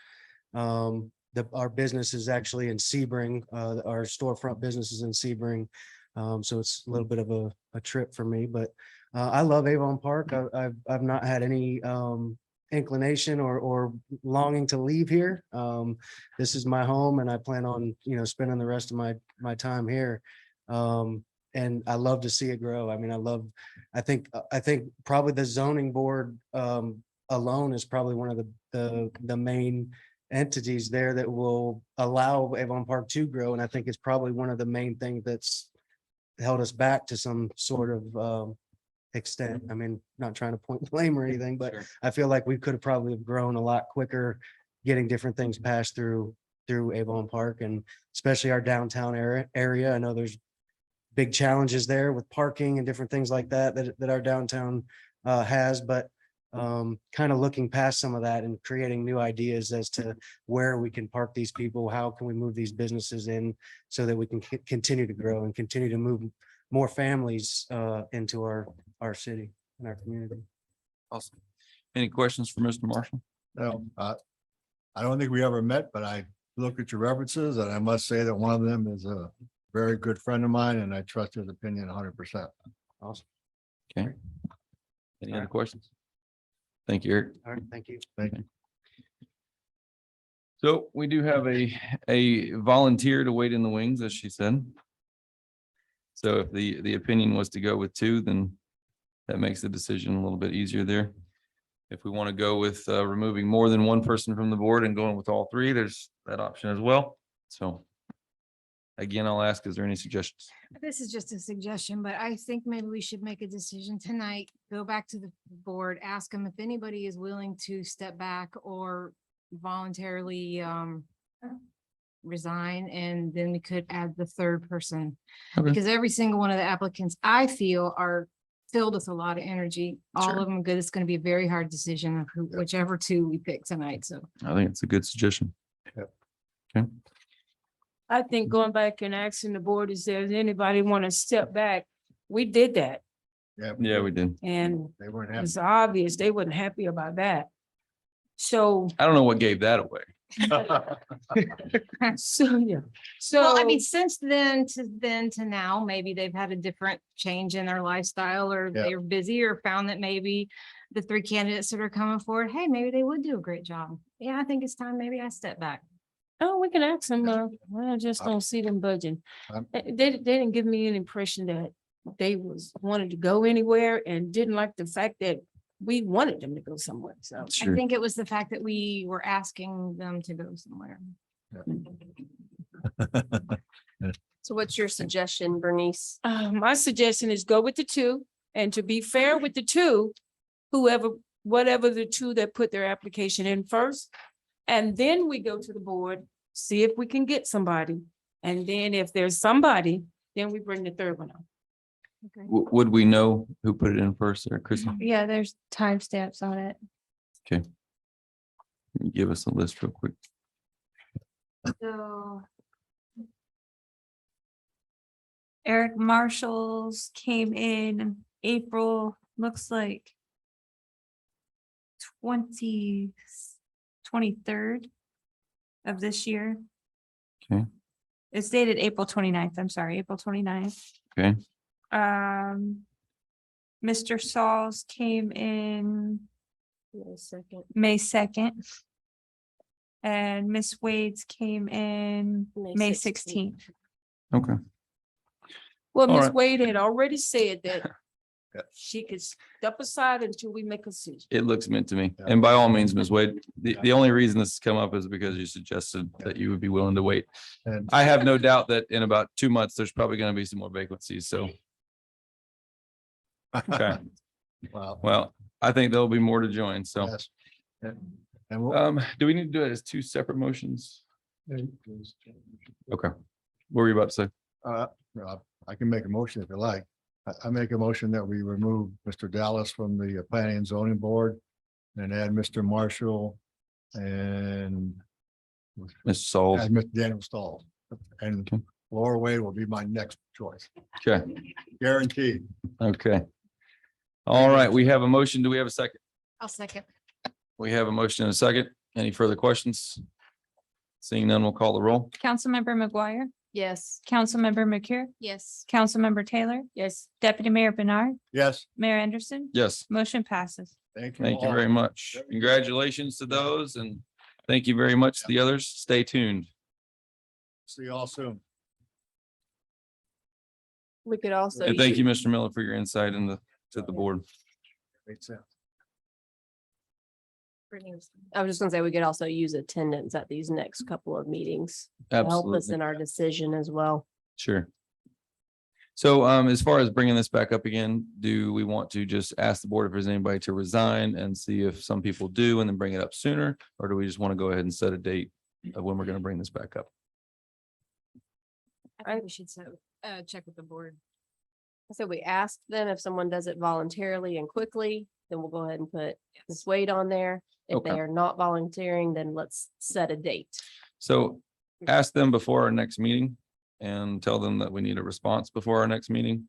Our business is actually in Sebring. Our storefront business is in Sebring. So it's a little bit of a trip for me, but I love Avon Park. I've not had any inclination or longing to leave here. This is my home and I plan on, spending the rest of my time here. And I love to see it grow. I mean, I think probably the zoning board alone is probably one of the main entities there that will allow Avon Park to grow. And I think it's probably one of the main things that's held us back to some sort of extent. I mean, not trying to point blame or anything, but I feel like we could have probably grown a lot quicker, getting different things passed through Avon Park, and especially our downtown area. I know there's big challenges there with parking and different things like that our downtown has, but kind of looking past some of that and creating new ideas as to where we can park these people, how can we move these businesses in so that we can continue to grow and continue to move more families into our city and our community. Awesome. Any questions for Mr. Marshall? No, I don't think we ever met, but I looked at your references and I must say that one of them is a very good friend of mine and I trust his opinion 100%. Awesome. Okay. Any other questions? Thank you, Eric. All right, thank you. Thank you. So we do have a volunteer to wait in the wings, as she said. So if the opinion was to go with two, then that makes the decision a little bit easier there. If we want to go with removing more than one person from the board and going with all three, there's that option as well. So again, I'll ask, is there any suggestions? This is just a suggestion, but I think maybe we should make a decision tonight, go back to the board, ask them if anybody is willing to step back or voluntarily resign, and then we could add the third person. Okay. Because every single one of the applicants, I feel, are filled with a lot of energy. All Sure. of them good. It's going to be a very hard decision of whichever two we pick tonight. So I think it's a good suggestion. Yep. Okay. I think going back and asking the board, is there anybody want to step back? We did that, Yeah, we did. and They weren't happy. it's obvious they wasn't happy about that. So, I don't know what gave that away. so, yeah, well, I so, mean, since then to now, maybe they've had a different change in their lifestyle, or Yeah. they're busy, or found that maybe the three candidates that are coming forward, hey, maybe they would do a great job. Yeah, I think it's time. Maybe I step back. oh, we can ask them, I just don't see them budging. I'm- They didn't give me an impression that they wanted to go anywhere and didn't like the fact that we wanted them to go somewhere, so. I think it was the fact that we were asking them to go somewhere. So what's your suggestion, Bernice? My suggestion is go with the two, and to be fair with the two, whatever the two that put their application in first. And then we go to the board, see if we can get somebody. And then if there's somebody, then we bring the third one on. Okay. Would we know who put it in first or Chrissy? Yeah, there's timestamps on it. Okay. Can you give us a list real quick? So Eric Marshall's came in April, looks like 23rd of this year. Okay. It's dated April 29th. I'm sorry, April 29th. Okay. Mr. Sauls came in Second. May 2nd. And Miss Wade's came in May 16th. Okay. Well, All Ms. right. Wade had already said that she could step aside until we make a decision. It looks mint to me. And by all means, Ms. Wade, the only reason this has come up is because you suggested that you would be willing to wait. And I have no doubt that in about 2 months, there's probably going to be some more vacancies. So, okay. Wow. Well, I think there'll be more to join. So, Yes. And we'll, do we need to do it as 2 separate motions? Okay. What were you about to say? I can make a motion if you like. I make a motion that we remove Mr. Dallas from the Planning and Zoning Board and add Mr. Marshall and Mr. Souls. add Mr. Daniel Stahl. And Okay. Laura Wade will be my next choice, Okay. guaranteed. Okay. All right. We have a motion. Do we have a second? I'll second. We have a motion and a second. Any further questions? Seeing none, we'll call the roll. Councilmember McGuire, Yes. Councilmember McCure, Yes. Councilmember Taylor, Yes. Deputy Mayor Bernard, Yes, Mayor Anderson. Yes. Motion passes. thank you. Thank you all. very much. Congratulations to those and thank you very much to the others. Stay tuned. See you all soon. We could also. And thank you, Mr. Miller, for your insight to the board. Makes sense. I was just gonna say, we could also use attendance at these next couple of meetings to help us Absolutely. in our decision as well. Sure. So as far as bringing this back up again, do we want to just ask the board if there's anybody to resign and see if some people do and then bring it up sooner? Or do we just want to go ahead and set a date of when we're going to bring this back up? I think we should check with the board. So we asked them if someone does it voluntarily and quickly, then we'll go ahead and put Ms. Wade on there. If they Okay. are not volunteering, then let's set a date. So ask them before our next meeting and tell them that we need a response before our next meeting.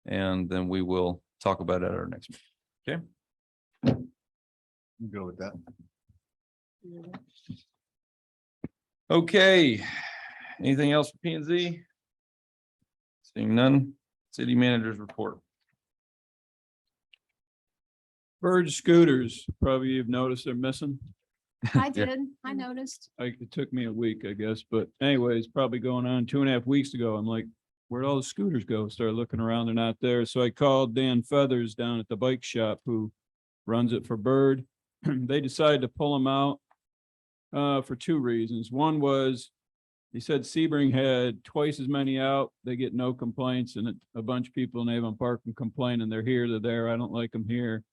And then we will talk about it at our next meeting. Okay? Go with that. Okay. Anything else for P and Z? Seeing none, city managers report. Bird scooters, probably you've noticed they're missing. I Yeah. did, I noticed. It took me a week, I guess, but anyways, probably going on 2.5 weeks ago. I'm like, where'd all the scooters go? Started looking around, they're not there. So I called Dan Feathers down at the bike shop who runs it for Bird. They decided to pull them out for 2 reasons. One was he said Sebring had twice as many out. They get no complaints, and a bunch of people in Avon Park can complain, and they're here, they're there. I don't like them here.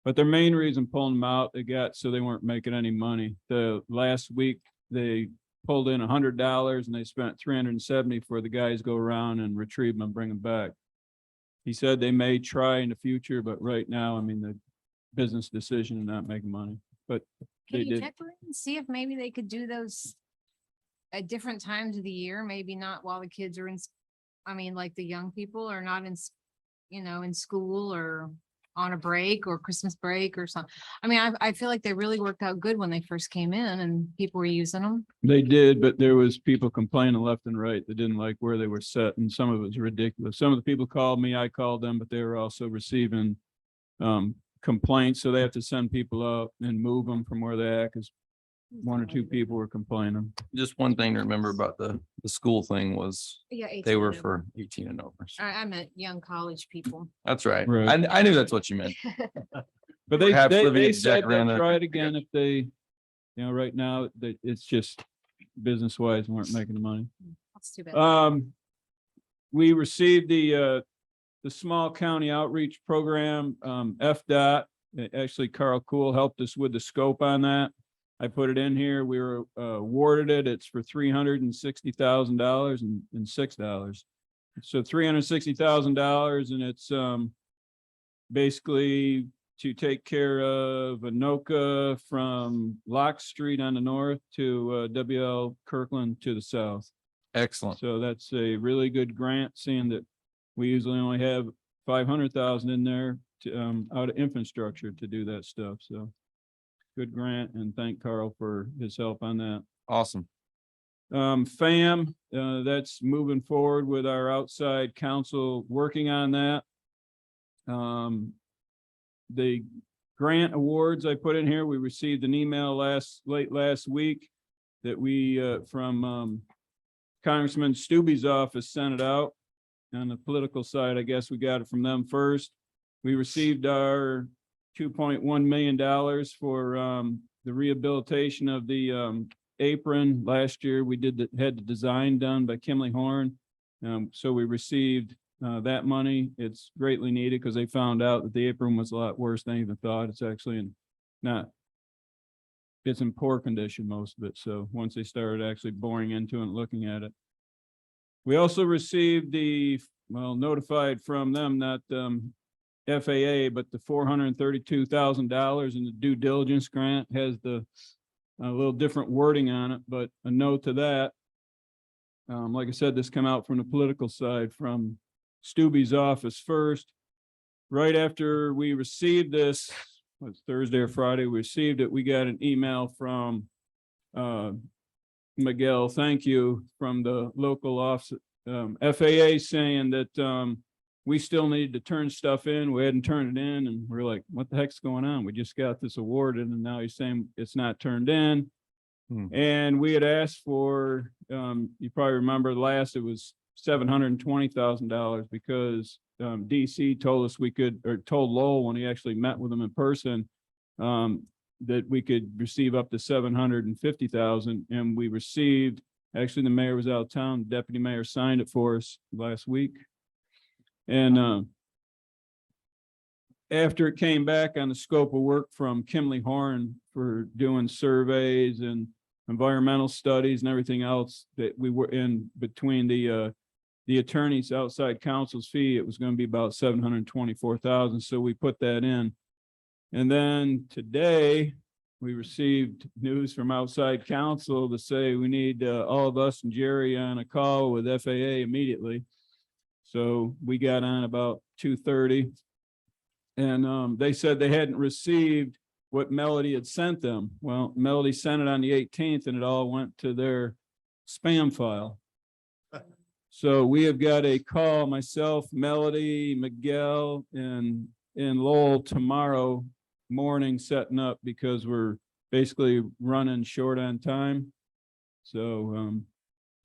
But their main reason pulling them out, they got so they weren't making any money. The last week they pulled in $100 and they spent $370 for the guys go around and retrieve them and bring them back. He said they may try in the future, but right now, I mean, the business decision and not making money, but Can they you did. check with them and see if maybe they could do those at different times of the year, maybe not while the kids are like the young people are not in school or on a break or Christmas break or something. I mean, I feel like they really worked out good when they first came in and people were using them. They did, but there was people complaining left and right. They didn't like where they were set and some of it was ridiculous. Some of the people called me, I called them, but they were also receiving complaints. So they have to send people out and move them from where they're at because 1 or 2 people were complaining. Just one thing to remember about the school thing was Yeah. 18 they were and over. for 18 and over. I meant young college people. That's right. Right. I knew that's what you meant. But they, Perhaps living they at said they'll Jacaranda. try it again if they, right now, that it's just business wise weren't making the money. That's too bad. We received the small county outreach program, FDOT. Actually, Carl Cool helped us with the scope on that. I put it in here. We were awarded it. It's for $360,000 and $6. So $360,000 and it's basically to take care of Anoka from Lock Street on the north to WL Kirkland to the south. Excellent. So that's a really good grant, seeing that we usually only have 500,000 in there to out of infrastructure to do that stuff. So good grant, and thank Carl for his help on that. Awesome. FAM, that's moving forward with our outside counsel working on that. The grant awards I put in here, we received an email late last week that we from Congressman Stubbe's office sent it out. On the political side, I guess we got it from them first. we received our $2.1 million for the rehabilitation of the apron. Last year, we had the design done by Kimley Horn. So we received that money. It's greatly needed because they found out that the apron was a lot worse than I even thought. It's actually it's in poor condition, most of it. So once they started actually boring into it and looking at it. We also received notified from them, not FAA, but the $432,000 in the due diligence grant has a little different wording on it, but a note to that. Like I said, this come out from the political side from Stubbe's office first. Right after we received this, was Thursday or Friday, we received it, we got an email from Miguel, thank you, from the local office, FAA, saying that we still needed to turn stuff in. We hadn't turned it in, and we're like, what the heck's going on? We just got this awarded, and now he's saying it's not turned in. And we had asked for, you probably remember last, it was $720,000 because DC told us we could, or told Lowell when he actually met with him in person, that we could receive up to 750,000, and we received, actually the mayor was out of town, the deputy mayor signed it for us last week. And after it came back on the scope of work from Kimley Horn for doing surveys and environmental studies and everything else that we were in between the attorneys outside counsel's fee, it was going to be about 724,000. So we put that in. And then today we received news from outside counsel to say we need all of us and Jerry on a call with FAA immediately. So we got on about 2:30, and they said they hadn't received what Melody had sent them. Well, Melody sent it on the 18th, and it all went to their spam file. So we have got a call, myself, Melody, Miguel, and Lowell tomorrow morning setting up because we're basically running short on time. So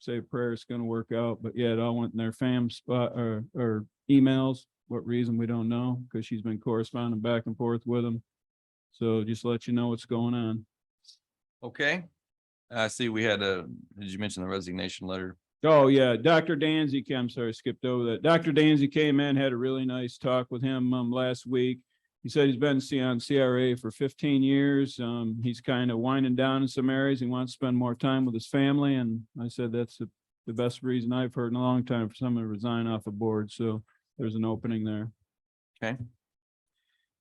say a prayer is going to work out, but yeah, it all went in their fam spot or emails. What reason, we don't know, because she's been corresponding back and forth with them. So just let you know what's going on. Okay. I see we had did you mention the resignation letter? Oh, yeah, Dr. Danzy, I'm sorry, I skipped over that. Dr. Danzy came in, had a really nice talk with him last week. He said he's been on CRA for 15 years. He's kind of winding down in some areas. He wants to spend more time with his family. And I said, that's the best reason I've heard in a long time for someone to resign off a board. So there's an opening there. Okay.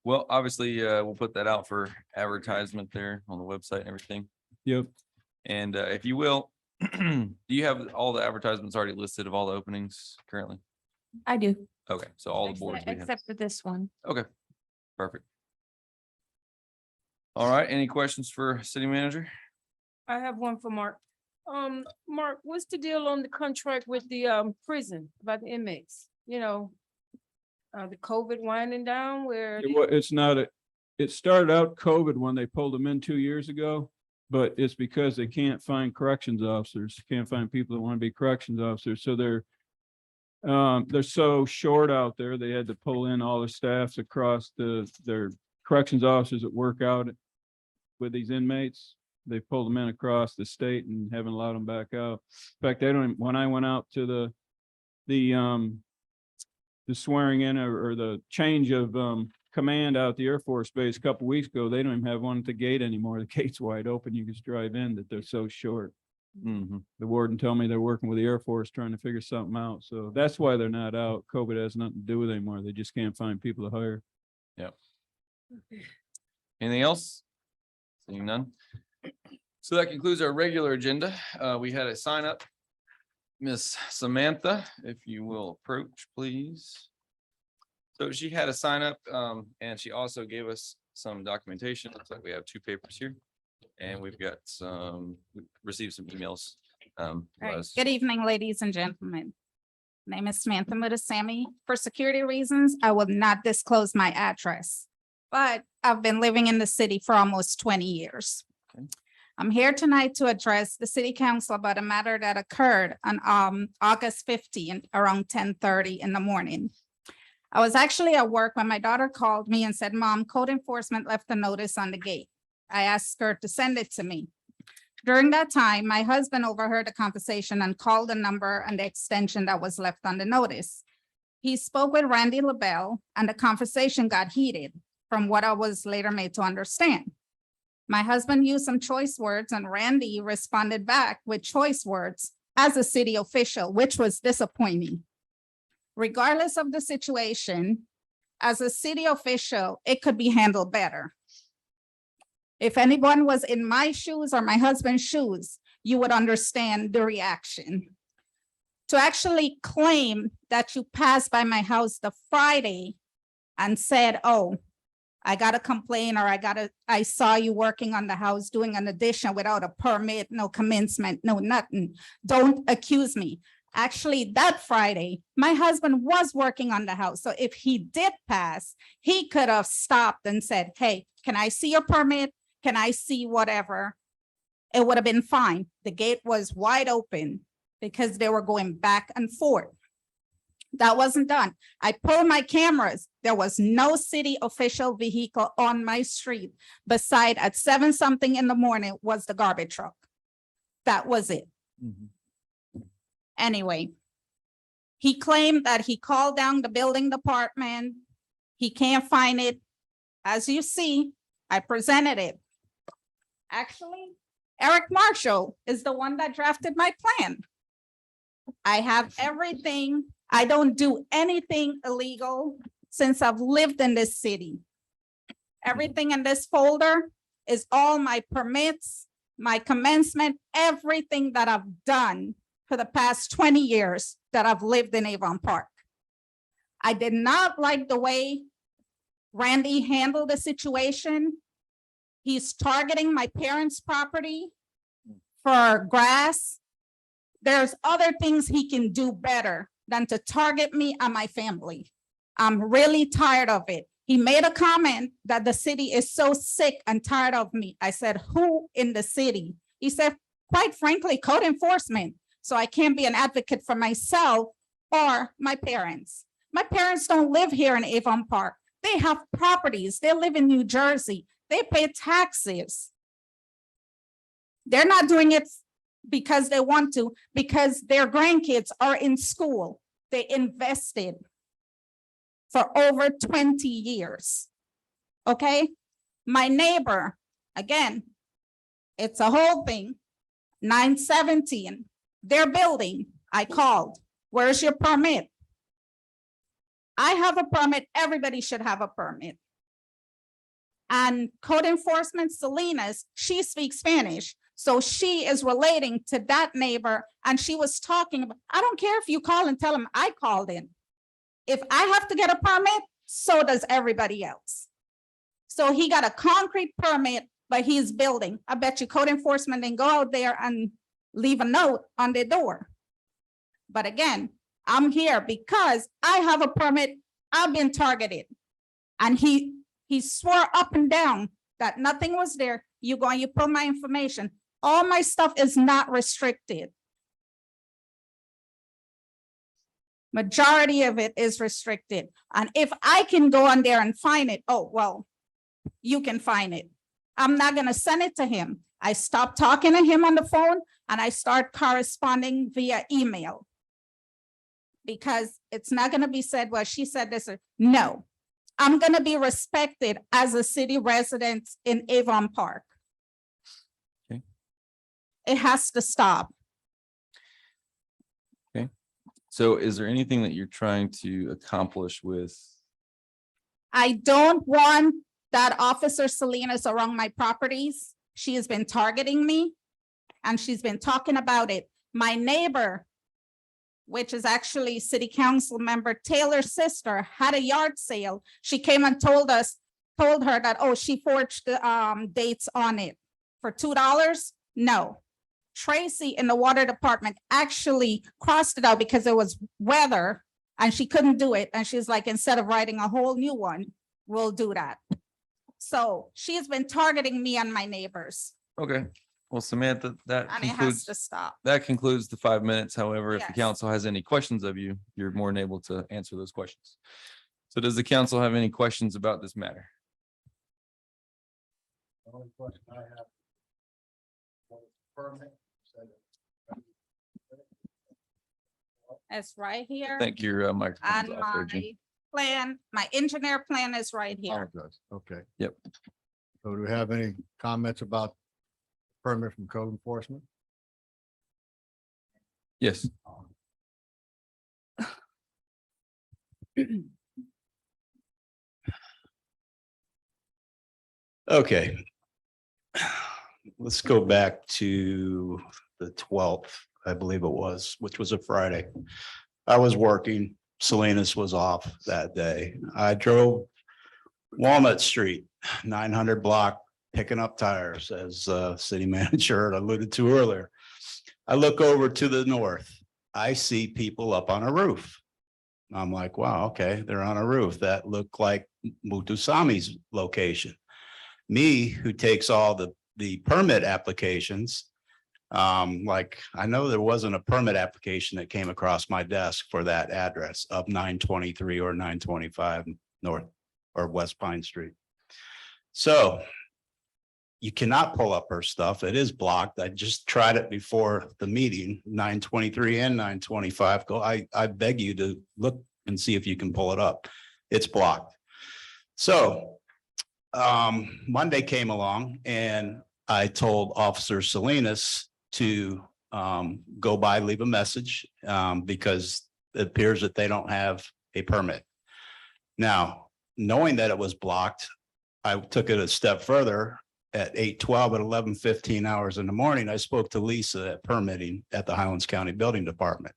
Well, obviously, we'll put that out for advertisement there on the website and everything. Yep. And if you will, do you have all the advertisements already listed of all the openings currently? I do. Okay, so all the boards we have. Except for this one. Okay, perfect. All right, any questions for city manager? I have one for Mark. Mark, what's the deal on the contract with the prison about the inmates? You know, the COVID winding down where It's not it started out COVID when they pulled them in 2 years ago, but it's because they can't find corrections officers, can't find people that want to be corrections officers. So they're so short out there. They had to pull in all their staffs across their corrections officers that work out with these inmates. They pulled them in across the state and haven't allowed them back out. In fact, when I went out to the swearing in or the change of command out at the Air Force Base a couple weeks ago, they don't even have one at the gate anymore. The gate's wide open. You just drive in, that they're so short. Mm-hmm. The warden told me they're working with the Air Force trying to figure something out. So that's why they're not out. COVID has nothing to do with it anymore. They just can't find people to hire. Yep. Anything else? Seeing none. So that concludes our regular agenda. We had a sign up. Miss Samantha, if you will approach, please. So she had a sign up and she also gave us some documentation. Looks like we have 2 papers here. And we've got we received some emails. Good evening, ladies and gentlemen. My name is Samantha Mutasamy. For security reasons, I will not disclose my address, but I've been living in the city for almost 20 years. Okay. I'm here tonight to address the city council about a matter that occurred on August 15th around 10:30 in the morning. I was actually at work when my daughter called me and said, Mom, code enforcement left a notice on the gate. I asked her to send it to me. During that time, my husband overheard the conversation and called the number and the extension that was left on the notice. He spoke with Randy LaBelle and the conversation got heated from what I was later made to understand. My husband used some choice words and Randy responded back with choice words as a city official, which was disappointing. Regardless of the situation, as a city official, it could be handled better. If anyone was in my shoes or my husband's shoes, you would understand the reaction. To actually claim that you passed by my house the Friday and said, oh, I got a complaint or I saw you working on the house doing an addition without a permit, no commencement, no nothing. Don't accuse me. Actually, that Friday, my husband was working on the house. So if he did pass, he could have stopped and said, hey, can I see your permit? Can I see whatever? It would have been fine. The gate was wide open because they were going back and forth. That wasn't done. I pulled my cameras. There was no city official vehicle on my street. Beside at 7-something in the morning was the garbage truck. That was it. Anyway, he claimed that he called down the building department. He can't find it. As you see, I presented it. Actually, Eric Marshall is the one that drafted my plan. I have everything. I don't do anything illegal since I've lived in this city. Everything in this folder is all my permits, my commencement, everything that I've done for the past 20 years that I've lived in Avon Park. I did not like the way Randy handled the situation. He's targeting my parents' property for grass. There's other things he can do better than to target me and my family. I'm really tired of it. He made a comment that the city is so sick and tired of me. I said, who in the city? He said, quite frankly, code enforcement. So I can't be an advocate for myself or my parents. My parents don't live here in Avon Park. They have properties. They live in New Jersey. They pay taxes. They're not doing it because they want to, because their grandkids are in school. They invested for over 20 years. Okay? My neighbor, again, it's a whole thing. 917, their building, I called. Where's your permit? I have a permit. Everybody should have a permit. And code enforcement, Salinas, she speaks Spanish. So she is relating to that neighbor and she was talking about, I don't care if you call and tell them I called in. If I have to get a permit, so does everybody else. So he got a concrete permit, but he's building. I bet you code enforcement didn't go out there and leave a note on their door. But again, I'm here because I have a permit. I've been targeted. And he swore up and down that nothing was there. You go and you pull my information. All my stuff is not restricted. Majority of it is restricted. And if I can go on there and find it, oh, well, you can find it. I'm not going to send it to him. I stopped talking to him on the phone and I start corresponding via email. Because it's not going to be said, well, she said this. No, I'm going to be respected as a city resident in Avon Park. Okay. It has to stop. Okay. So is there anything that you're trying to accomplish with? I don't want that Officer Salinas around my properties. She has been targeting me and she's been talking about it. My neighbor, which is actually City Council member Taylor's sister, had a yard sale. She came and told her that, oh, she forged the dates on it for $2. No. Tracy in the water department actually crossed it out because it was weather and she couldn't do it. And she's like, instead of writing a whole new one, we'll do that. So she's been targeting me and my neighbors. Okay. Well, Samantha, that And it has concludes, to stop. that concludes the 5 minutes. However, if the Yes. council has any questions of you, you're more than able to answer those questions. So does the council have any questions about this matter? The only question I have. Permit. It's right here. I think your microphone's And off there, Jean. my plan, my engineer plan is right here. Apologize. Okay. Yep. So do we have any comments about permit from code enforcement? Yes. Okay. Let's go back to the 12th, I believe it was, which was a Friday. I was working, Salinas was off that day. I drove Walnut Street, 900 block, picking up tires, as city manager alluded to earlier. I look over to the north. I see people up on a roof. I'm like, wow, okay, they're on a roof. That looked like Mutusami's location. Me, who takes all the permit applications, like, I know there wasn't a permit application that came across my desk for that address of 923 or 925 North or West Pine Street. So you cannot pull up her stuff. It is blocked. I just tried it before the meeting, 923 and 925. I beg you to look and see if you can pull it up. It's blocked. So Monday came along and I told Officer Salinas to go by, leave a message because it appears that they don't have a permit. Now, knowing that it was blocked, I took it a step further. At 8:12 at 11:15 hours in the morning, I spoke to Lisa at permitting at the Highlands County Building Department.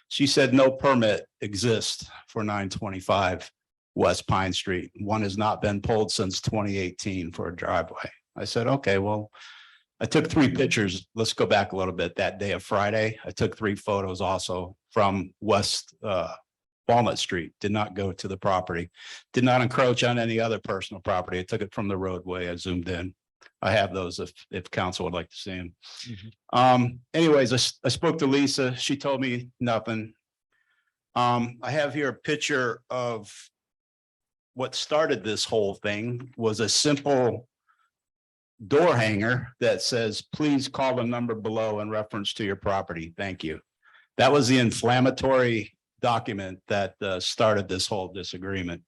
She said no permit exists for 925 West Pine Street. One has not been pulled since 2018 for a driveway. I said, okay, well, I took 3 pictures. Let's go back a little bit. That day of Friday, I took 3 photos also from West Walnut Street. Did not go to the property, did not encroach on any other personal property. I took it from the roadway. I zoomed in. I have those if council would like to see them. Anyways, I spoke to Lisa. She told me nothing. I have here a picture of what started this whole thing was a simple door hanger that says, please call the number below in reference to your property. Thank you. That was the inflammatory document that started this whole disagreement.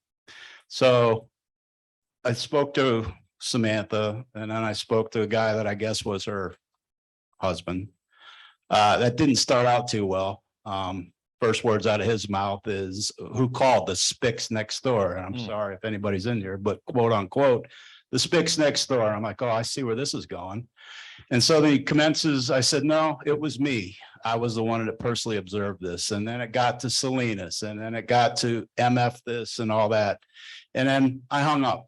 So I spoke to Samantha and then I spoke to a guy that I guess was her husband. That didn't start out too well. First words out of his mouth is, who called? The Spicks next door. And I'm sorry if anybody's in here, but quote unquote, the Spicks next door. I'm like, oh, I see where this is going. And so he commences, I said, no, it was me. I was the one that personally observed this. And then it got to Salinas and then it got to MF this and all that. And then I hung up,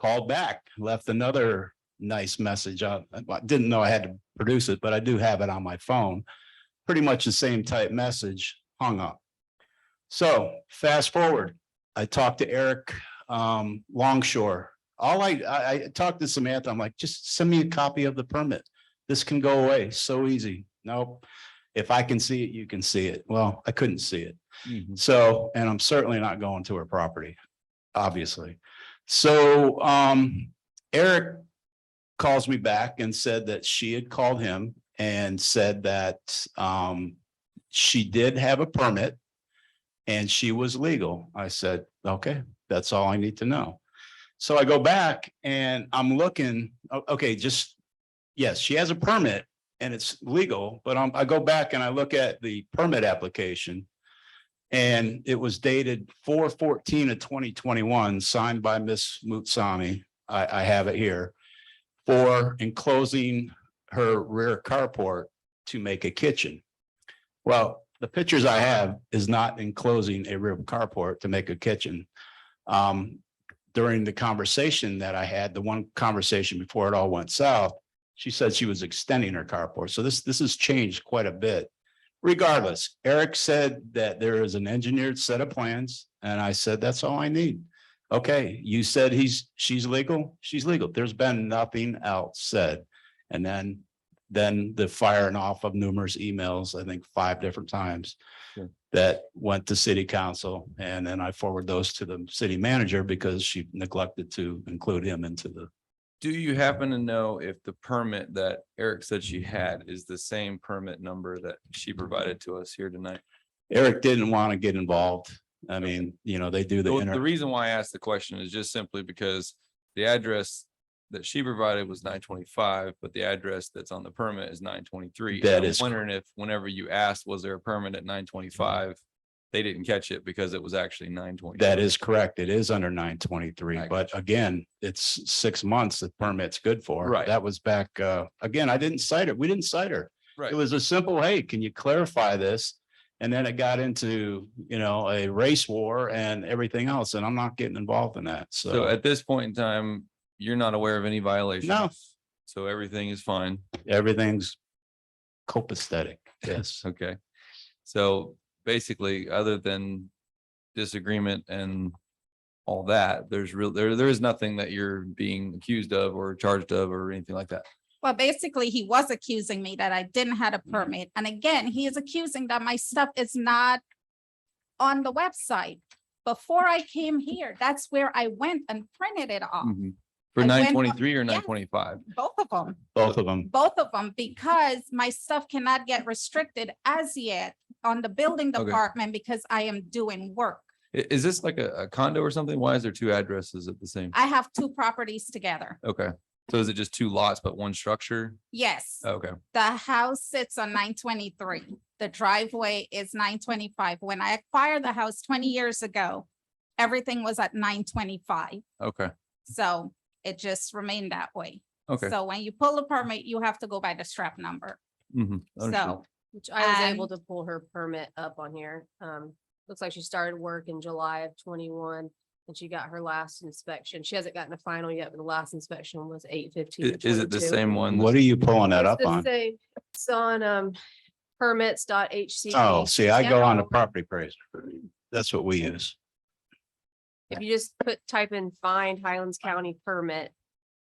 called back, left another nice message. I didn't know I had to produce it, but I do have it on my phone. Pretty much the same type message, hung up. So fast forward, I talked to Eric Longshore. I talked to Samantha. I'm like, just send me a copy of the permit. This can go away. So easy. Nope. If I can see it, you can see it. Well, I couldn't see it. So, and I'm certainly not going to her property, obviously. So Eric calls me back and said that she had called him and said that she did have a permit and she was legal. I said, okay, that's all I need to know. So I go back and I'm looking, okay, yes, she has a permit and it's legal, but I go back and I look at the permit application and it was dated 4/14 of 2021, signed by Miss Mutsami. I have it here, for enclosing her rear carport to make a kitchen. Well, the pictures I have is not enclosing a rear carport to make a kitchen. During the conversation that I had, the one conversation before it all went south, she said she was extending her carport. So this has changed quite a bit. Regardless, Eric said that there is an engineered set of plans, and I said, that's all I need. Okay, you said she's legal, she's legal. There's been nothing else said. And then the firing off of numerous emails, I think 5 different times. Sure. that went to city council, and then I forward those to the city manager because she neglected to include him into the. Do you happen to know if the permit that Eric said she had is the same permit number that she provided to us here tonight? Eric didn't want to get involved. I mean, they do the. The reason why I asked the question is just simply because the address that she provided was 925, but the address that's on the permit is 923. That I'm is wondering if whenever you asked, was there a permit at 925? They didn't catch it because it was actually 920. That is correct. It is under 923, I but again, it's 6 months the permit's good for. Right. That was back, again, I didn't cite her. We didn't cite her. Right. It was a simple, hey, can you clarify this? And then it got into, a race war and everything else, and I'm not getting involved in that. So So at this point in time, you're not aware of any violations? No. So everything is fine. everything's copacetic. Yes. Okay. So basically, other than disagreement and all that, there is nothing that you're being accused of or charged of or anything like that. Well, basically, he was accusing me that I didn't have a permit. And again, he is accusing that my stuff is not on the website. Before I came here, that's where I went and printed it off. For I went on- 923 or Yes. 925? Both of them. Both of them. Both of them, because my stuff cannot get restricted as yet on the building Okay. department because I am doing work. Is this like a condo or something? Why is there two addresses at the same? I have two properties together. Okay. So is it just two lots, but one structure? Yes, Okay. the house sits on 923. The driveway is 925. When I acquired the house 20 years ago, everything was at 925. Okay. So it just remained that way. Okay. So when you pull a permit, you have to go by the strap number. Understood. So Which I was And- able to pull her permit up on here. Looks like she started work in July of 21 and she got her last inspection. She hasn't gotten a final yet, but the last inspection was 8/15. Is it the same one? What are you pulling that up It's the on? same. It's on permits.hc. Oh, see, I go on the property appraiser. That's what we use. If you just type in find Highlands County permit.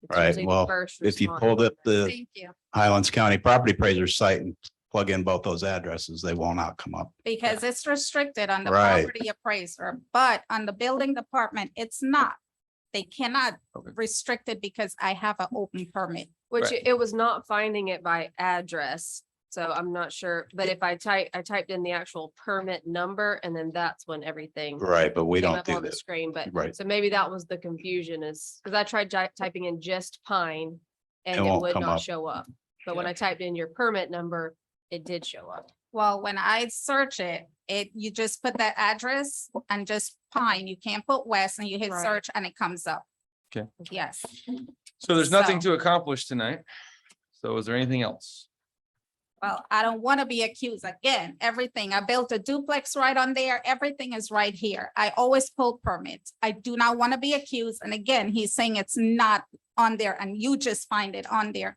it's Right, usually the well, first if you response. pulled up the thank you. Highlands County Property Appraiser site and plug in both those addresses, they will not come up. Because it's restricted on the Right. property appraiser, but on the building department, it's not. They cannot Okay. restrict it because I have an open permit. Which Right. it was not finding it by address. So I'm not sure, but if I typed in the actual permit number and then that's when everything. Right, but we came don't up do on the that. screen, but Right. so maybe that was the confusion is, because I tried typing in just Pine and It it won't would come not up. show up. But when I typed in your permit number, it did show up. Well, when I search it, you just put that address and just Pine. You can't put West and you hit Right. search and it comes up. Okay. Yes. So there's nothing So- to accomplish tonight. So is there anything else? Well, I don't want to be accused again. Everything. I built a duplex right on there. Everything is right here. I always pull permits. I do not want to be accused. And again, he's saying it's not on there and you just find it on there.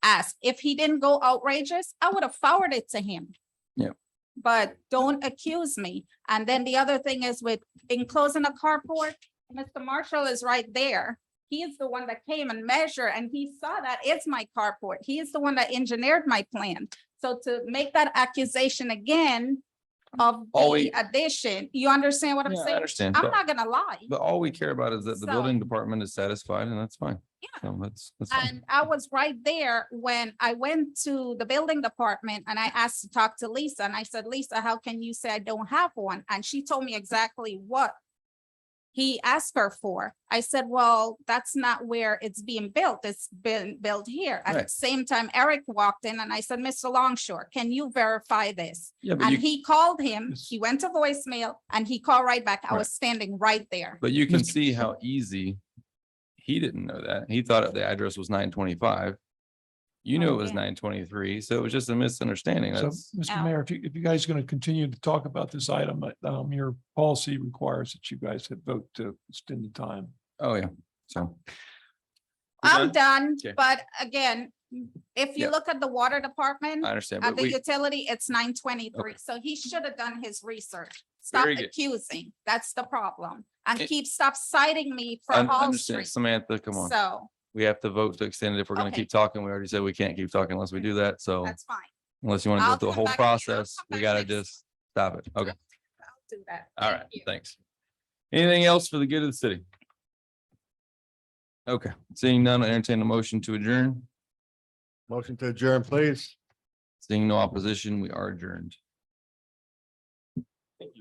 Ask if he didn't go outrageous, I would have forwarded it to him. Yeah. But don't accuse me. And then the other thing is with enclosing a carport, Mr. Marshall is right there. He is the one that came and measured and he saw that it's my carport. He is the one that engineered my plan. So to make that accusation again of All the we- addition, you understand what I'm Yeah, I saying? understand, I'm but- not gonna lie. But all we care about is that the So- building department is satisfied and that's fine. Yeah. So that's fine. And I was right there when I went to the building department and I asked to talk to Lisa and I said, Lisa, how can you say I don't have one? And she told me exactly what he asked her for. I said, well, that's not where it's being built. It's been built here. At the Right. same time, Eric walked in and I said, Mr. Longshore, can you verify this? Yeah, but And you, he called him, he went to voicemail and he called right back. I Right. was standing right there. but you can see how easy. He didn't know that. He thought the address was 925. You knew it was Okay. 923, so it was just a misunderstanding. So, That's, Mr. Ow. Mayor, if you guys are going to continue to talk about this item, your policy requires that you guys have vote to extend the time. oh yeah, so. We're I'm done, Okay. but again, if you Yeah. look at the water department, I understand, at but the we, utility, it's 923. So he should have done his research. Stop Very good. accusing. That's the problem. And It- stop citing me for I Hall understand, Street. Samantha, come on. So We have to vote to extend it if we're gonna Okay. keep talking. We already said we can't keep talking unless we do that, so that's fine. unless you want to I'll go through the come whole back- I'll process, come we back gotta next- just. Stop it. Okay. do that. All Thank right. you. Thanks. Anything else for the good of the city? Okay, seeing none, I entertain a motion to adjourn. Motion to adjourn, please. Seeing no opposition, we are adjourned.